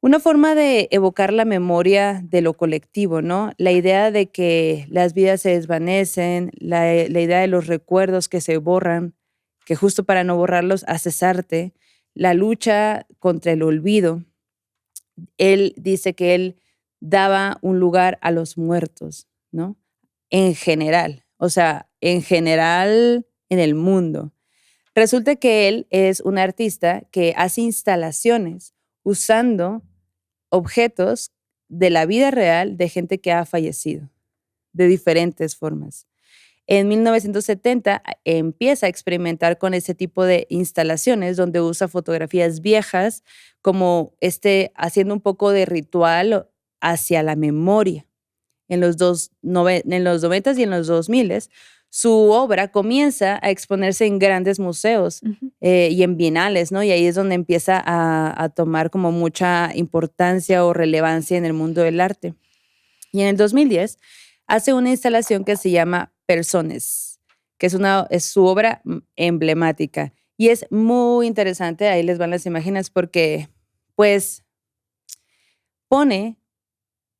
Una forma de evocar la memoria de lo colectivo, ¿no? La idea de que las vidas se desvanecen, la idea de los recuerdos que se borran, que justo para no borrarlos haces arte, la lucha contra el olvido. Él dice que él daba un lugar a los muertos, ¿no? En general, en el mundo. Resulta que él es un artista que hace instalaciones usando objetos de la vida real de gente que ha fallecido, de diferentes formas. En 1970 empieza a experimentar con ese tipo de instalaciones donde usa fotografías viejas como haciendo un poco de ritual hacia la memoria. en los 90s y en los 2000s, su obra comienza a exponerse en grandes museos y en bienales, ¿no? Y ahí es donde empieza a tomar como mucha importancia o relevancia en el mundo del arte. Y en el 2010 hace una instalación que se llama Persones, que es su obra emblemática. Y es muy interesante, ahí les van las imágenes, porque pues pone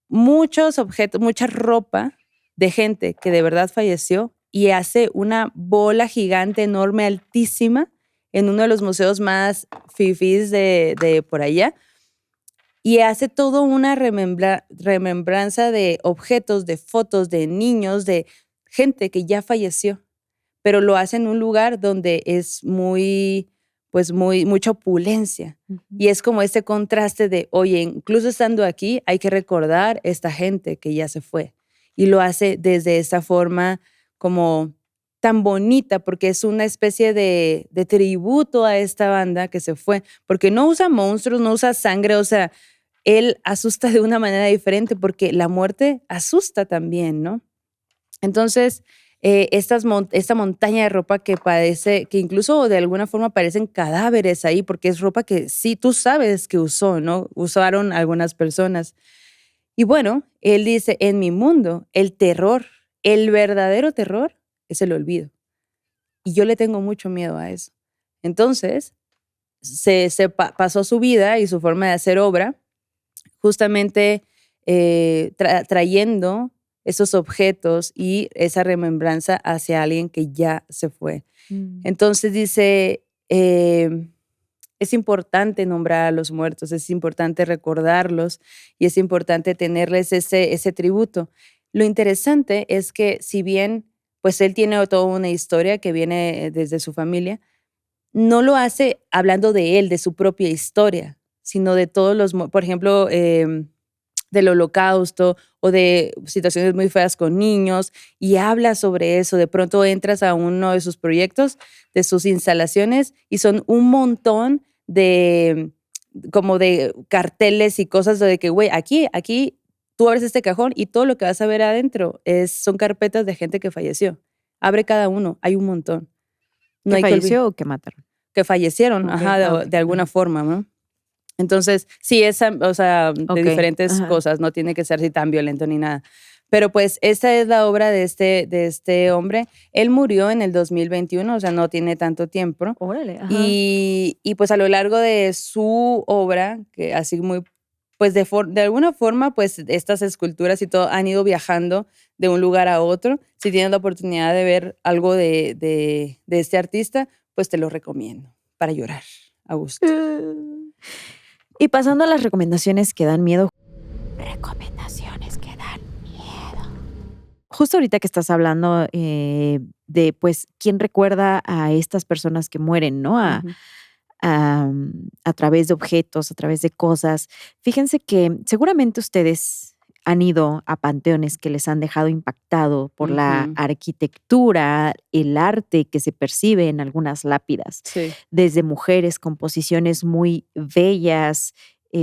muchos objetos, mucha ropa de gente que de verdad falleció y hace una bola gigante, enorme, altísima, en uno de los museos más fifís de por allá. Y hace todo una remembranza de objetos, de fotos, de niños, de gente que ya falleció. Pero lo hace en un lugar donde es mucha opulencia. Y es como este contraste de, oye, incluso estando aquí, hay que recordar esta gente que ya se fue. Y lo hace desde esa forma como tan bonita, porque es una especie de tributo a esta banda que se fue, porque no usa monstruos, no usa sangre, o sea, él asusta de una manera diferente, porque la muerte asusta también, ¿no? Entonces, esta montaña de ropa que incluso de alguna forma parecen cadáveres ahí, porque es ropa que sí, tú sabes que usó, ¿no? Usaron algunas personas. Y bueno, él dice, en mi mundo, el terror, el verdadero terror, es el olvido. Y yo le tengo mucho miedo a eso. Entonces, pasó su vida y su forma de hacer obra justamente trayendo esos objetos y esa remembranza hacia alguien que ya se fue. Entonces dice, es importante nombrar a los muertos, es importante recordarlos y es importante tenerles ese tributo. Lo interesante es que si bien pues él tiene toda una historia que viene desde su familia, no lo hace hablando de él, de su propia historia, sino de todos los, por ejemplo, del Holocausto o de situaciones muy feas con niños, y habla sobre eso. De pronto entras a uno de sus proyectos, de sus instalaciones, y son un montón de como de carteles y cosas de que, güey, aquí tú abres este cajón y todo lo que vas a ver adentro son carpetas de gente que falleció. Abre cada uno, hay un montón. No ¿Que falleció o que mataron? Que fallecieron, de alguna forma, ¿no? Entonces, sí, o sea, de diferentes cosas, no tiene que ser así tan violento ni nada. Pero pues esta es la obra de este hombre. Él murió en el 2021, o sea, no tiene tanto tiempo. Órale, ajá. Y pues a lo largo de su obra, que así muy, pues de alguna forma, pues estas esculturas y todo han ido viajando de un lugar a otro. Si tienes la oportunidad de ver algo de este artista, pues te lo recomiendo para llorar a gusto. Y pasando a las recomendaciones que dan miedo. Recomendaciones que dan miedo. Justo ahorita que estás hablando de, pues, quién recuerda a estas personas que mueren, ¿no? A través de objetos, a través de cosas. Fíjense que seguramente ustedes han ido a panteones que les han dejado impactado por la arquitectura, el arte que se percibe en algunas lápidas. Sí. Desde mujeres con posiciones muy bellas,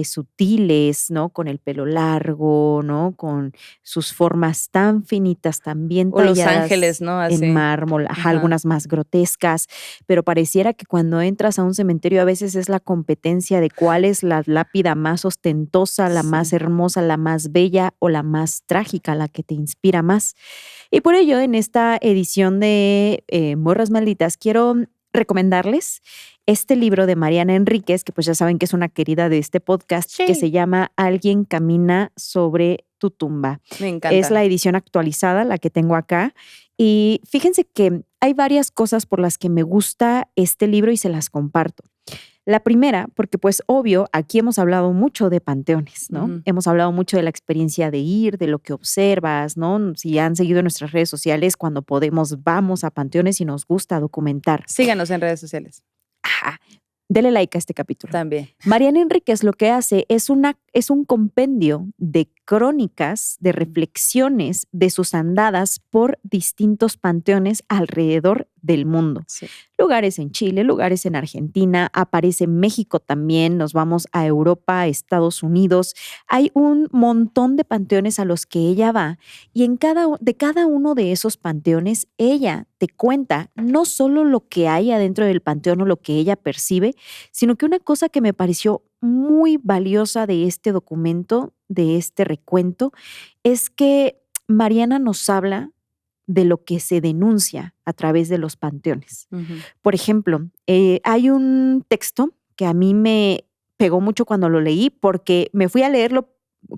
sutiles, ¿no? Con el pelo largo, ¿no? Con sus formas tan finitas, tan bien talladas. O los ángeles, ¿no? Así. En mármol, algunas más grotescas, pero pareciera que cuando entras a un cementerio a veces es la competencia de cuál es la lápida más ostentosa, la más hermosa, la más bella o la más trágica, la que te inspira más. Y por ello, en esta edición de Morras Malditas, quiero recomendarles este libro de Mariana Enríquez, que pues ya saben que es una querida de este podcast, que se llama Alguien camina sobre tu tumba. Me encanta. Es la edición actualizada, la que tengo acá. Y fíjense que hay varias cosas por las que me gusta este libro y se las comparto. La primera, porque pues obvio, aquí hemos hablado mucho de panteones, ¿no? Hemos hablado mucho de la experiencia de ir, de lo que observas, ¿no? Si han seguido nuestras redes sociales, cuando podemos vamos a panteones y nos gusta documentar. Síganos en redes sociales. Ajá. Dele like a este capítulo. También. Mariana Enríquez lo que hace es un compendio de crónicas, de reflexiones de sus andadas por distintos panteones alrededor del mundo. Sí. Lugares en Chile, lugares en Argentina, aparece México también, nos vamos a Europa, a Estados Unidos. Hay un montón de panteones a los que ella va y de cada uno de esos panteones ella te cuenta no solo lo que hay adentro del panteón o lo que ella percibe, sino que una cosa que me pareció muy valiosa de este documento, de este recuento, es que Mariana nos habla de lo que se denuncia a través de los panteones. Ujú. Por ejemplo, hay un texto que a mí me pegó mucho cuando lo leí porque me fui a leerlo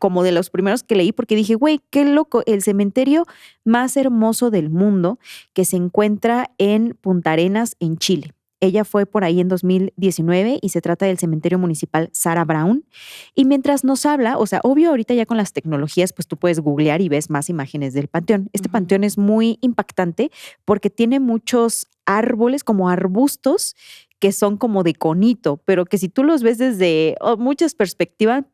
como de los primeros que leí porque dije, güey, qué loco, el cementerio más hermoso del mundo que se encuentra en Punta Arenas, en Chile. Ella fue por ahí en 2019 y se trata del cementerio municipal Sarah Brown. Y mientras nos habla, o sea, obvio ahorita ya con las tecnologías, pues tú puedes googlear y ves más imágenes del panteón. Este panteón es muy impactante porque tiene muchos árboles como arbustos que son como de conito, pero que si tú los ves desde muchas perspectivas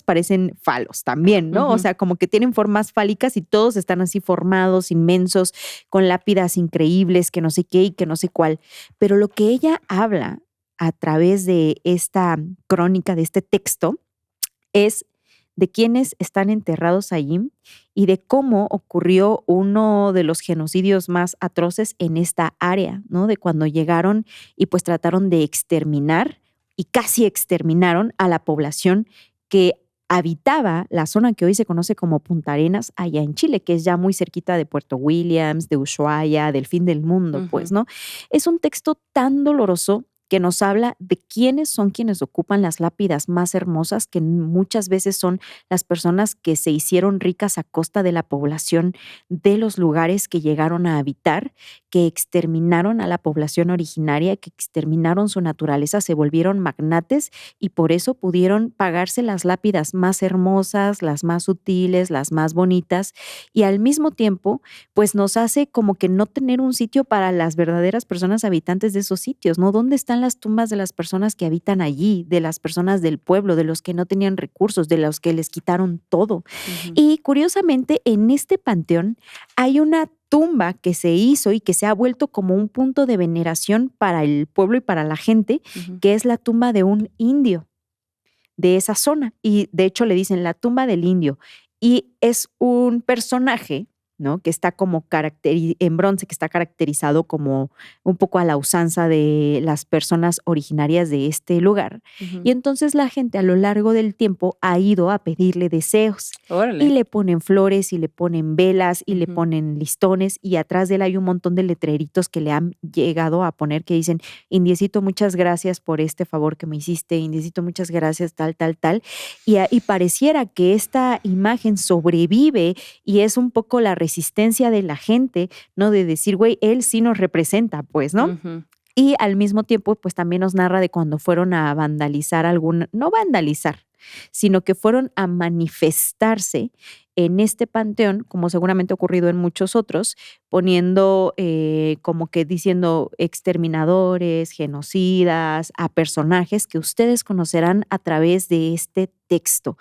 parecen falos también, ¿no? O sea, como que tienen formas fálicas y todos están así formados, inmensos, con lápidas increíbles, que no sé qué y que no sé cuál. Pero lo que ella habla a través de esta crónica, de este texto, es de quienes están enterrados allí y de cómo ocurrió uno de los genocidios más atroces en esta área, ¿no? De cuando llegaron y pues trataron de exterminar y casi exterminaron a la población que habitaba la zona que hoy se conoce como Punta Arenas, allá en Chile, que es ya muy cerquita de Puerto Williams, de Ushuaia, del fin del mundo, pues, ¿no? Es un texto tan doloroso que nos habla de quiénes son quienes ocupan las lápidas más hermosas, que muchas veces son las personas que se hicieron ricas a costa de la población de los lugares que llegaron a habitar, que exterminaron a la población originaria, que exterminaron su naturaleza, se volvieron magnates y por eso pudieron pagarse las lápidas más hermosas, las más sutiles, las más bonitas y al mismo tiempo, pues nos hace como que no tener un sitio para las verdaderas personas habitantes de esos sitios, ¿no? ¿Dónde están las tumbas de las personas que habitan allí, de las personas del pueblo, de los que no tenían recursos, de los que les quitaron todo? Y curiosamente, en este panteón hay una tumba que se hizo y que se ha vuelto como un punto de veneración para el pueblo y para la gente, que es la tumba de un indio de esa zona. Y de hecho le dicen la tumba del indio. Y es un personaje, ¿no? Que está como en bronce, que está caracterizado como un poco a la usanza de las personas originarias de este lugar. Y entonces la gente a lo largo del tiempo ha ido a pedirle deseos. Órale. Y le ponen flores y le ponen velas y le ponen listones y atrás de él hay un montón de letreritos que le han llegado a poner que dicen, Indiecito, muchas gracias por este favor que me hiciste, Indiecito, muchas gracias, tal, tal, tal. Y pareciera que esta imagen sobrevive y es un poco la resistencia de la gente, ¿no? De decir, güey, él sí nos representa, pues, ¿no? Y al mismo tiempo, pues también nos narra de cuando fueron a vandalizar no vandalizar, sino que fueron a manifestarse en este panteón, como seguramente ha ocurrido en muchos otros, poniendo como que diciendo exterminadores, genocidas, a personajes que ustedes conocerán a través de este texto.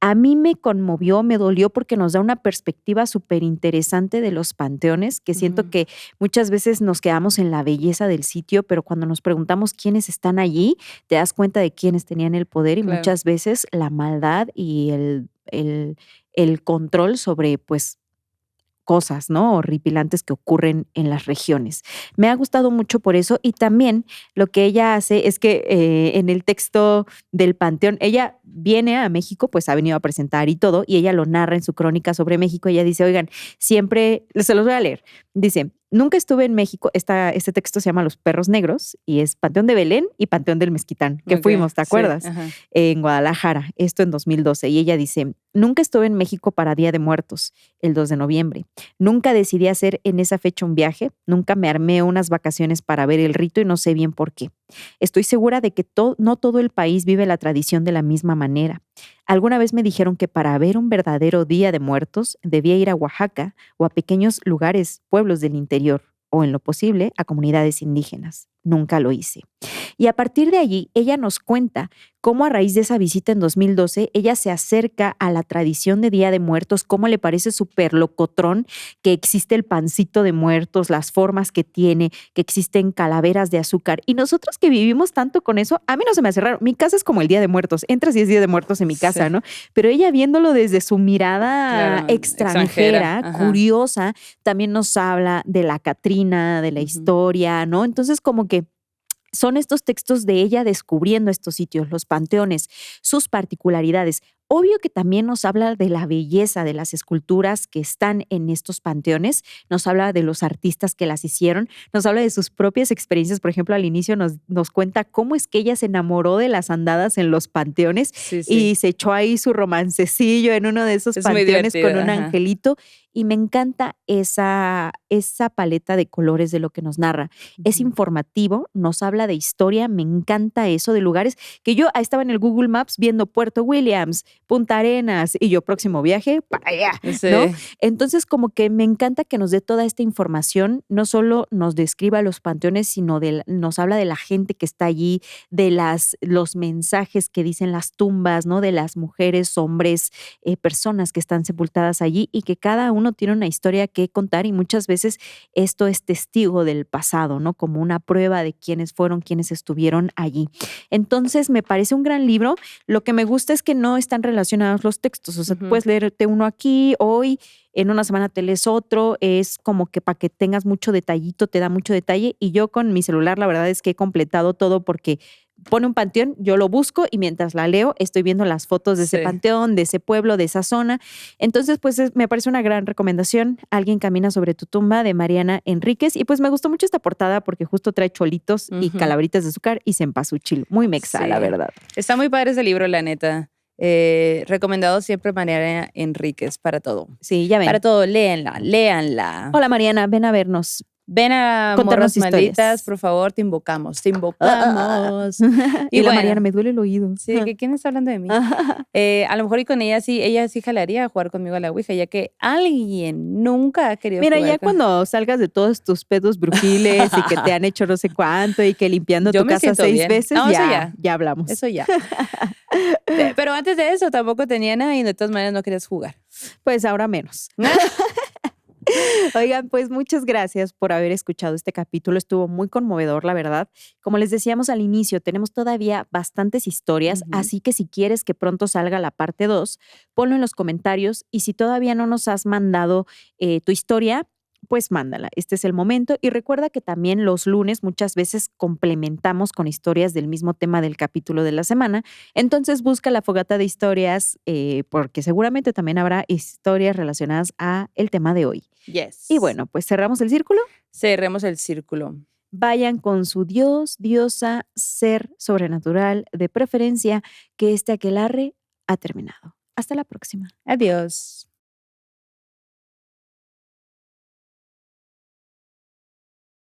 A mí me conmovió, me dolió porque nos da una perspectiva súper interesante de los panteones, que siento que muchas veces nos quedamos en la belleza del sitio, pero cuando nos preguntamos quiénes están allí, te das cuenta de quiénes tenían el poder y muchas veces la maldad y el control sobre, pues, cosas, ¿no? Horripilantes que ocurren en las regiones. Me ha gustado mucho por eso y también lo que ella hace es que en el texto del panteón, ella viene a México, pues ha venido a presentar y todo, y ella lo narra en su crónica sobre México. Ella dice, oigan, siempre, se los voy a leer, dice, nunca estuve en México, este texto se llama Los Perros Negros y es Panteón de Belén y Panteón del Mezquitán, que fuimos, ¿te acuerdas? Sí, en Guadalajara, esto en 2012. Y ella dice, nunca estuve en México para Día de Muertos, el 2 de noviembre. Nunca decidí hacer en esa fecha un viaje, nunca me armé unas vacaciones para ver el rito y no sé bien por qué. Estoy segura de que no todo el país vive la tradición de la misma manera. Alguna vez me dijeron que para ver un verdadero Día de Muertos debía ir a Oaxaca o a pequeños lugares, pueblos del interior, o en lo posible a comunidades indígenas. nunca lo hice. Y a partir de allí, ella nos cuenta cómo a raíz de esa visita en 2012, ella se acerca a la tradición de Día de Muertos, cómo le parece súper locotrón que existe el pancito de muertos, las formas que tiene, que existen calaveras de azúcar. Y nosotros que vivimos tanto con eso, a mí no se me hace raro. Mi casa es como el Día de Muertos. Entras y es Día de Muertos en mi casa, ¿no? Pero ella viéndolo desde su mirada extranjera, curiosa, también nos habla de la Catrina, de la historia, ¿no? Entonces como que son estos textos de ella descubriendo estos sitios, los panteones, sus particularidades. Obvio que también nos habla de la belleza de las esculturas que están en estos panteones, nos habla de los artistas que las hicieron, nos habla de sus propias experiencias. Por ejemplo, al inicio nos cuenta cómo es que ella se enamoró de las andadas en los panteones y se echó ahí su romancecillo en uno de esos panteones con un angelito. Y me encanta esa paleta de colores de lo que nos narra. Es informativo, nos habla de historia, me encanta eso, de lugares que yo estaba en el Google Maps viendo Puerto Williams, Punta Arenas, y yo próximo viaje para allá, ¿no? Entonces como que me encanta que nos dé toda esta información, no solo nos describa los panteones, sino nos habla de la gente que está allí, de los mensajes que dicen las tumbas, ¿no? De las mujeres, hombres, personas que están sepultadas allí y que cada uno tiene una historia que contar y muchas veces esto es testigo del pasado, ¿no? Como una prueba de quiénes fueron, quiénes estuvieron allí. Entonces me parece un gran libro. Lo que me gusta es que no están relacionados los textos, o sea, tú puedes leerte uno aquí, hoy, en una semana te lees otro, es como que para que tengas mucho detallito, te da mucho detalle y yo con mi celular la verdad es que he completado todo porque pone un panteón, yo lo busco y mientras la leo estoy viendo las fotos de ese panteón, de ese pueblo, de esa zona. Entonces, pues me parece una gran recomendación. Alguien camina sobre tu tumba de Mariana Enríquez y pues me gustó mucho esta portada porque justo trae cholitos y calaveritas de azúcar y cempasúchil. Muy mexa, la verdad. Está muy padre ese libro, la neta. Recomendado siempre Mariana Enríquez para todo. Sí, ya ven. Para todo, léanla. Hola Mariana, ven a vernos. Ven a Morras Malditas, por favor, te invocamos. Y bueno, la Mariana, me duele el oído. Sí, ¿quién está hablando de mí? A lo mejor y con ella sí jalaría a jugar conmigo a la Ouija, ya que alguien nunca ha querido jugar. Mira, ya cuando salgas de todos tus pedos brujiles y que te han hecho no sé cuánto y que limpiando tu casa 6 veces, no, ya hablamos. Eso ya. Pero antes de eso tampoco tenía nada y de todas maneras no querías jugar. Pues ahora menos. Oigan, pues muchas gracias por haber escuchado este capítulo. Estuvo muy conmovedor, la verdad. Como les decíamos al inicio, tenemos todavía bastantes historias, así que si quieres que pronto salga la parte 2, ponlo en los comentarios y si todavía no nos has mandado tu historia, pues mándala. Este es el momento. Y recuerda que también los lunes muchas veces complementamos con historias del mismo tema del capítulo de la semana. Entonces busca la fogata de historias porque seguramente también habrá historias relacionadas a el tema de hoy. Yes. Y bueno, pues cerramos el círculo. Cerremos el círculo. Vayan con su dios, diosa, ser sobrenatural, de preferencia que este aquelarre ha terminado. Hasta la próxima. Adiós.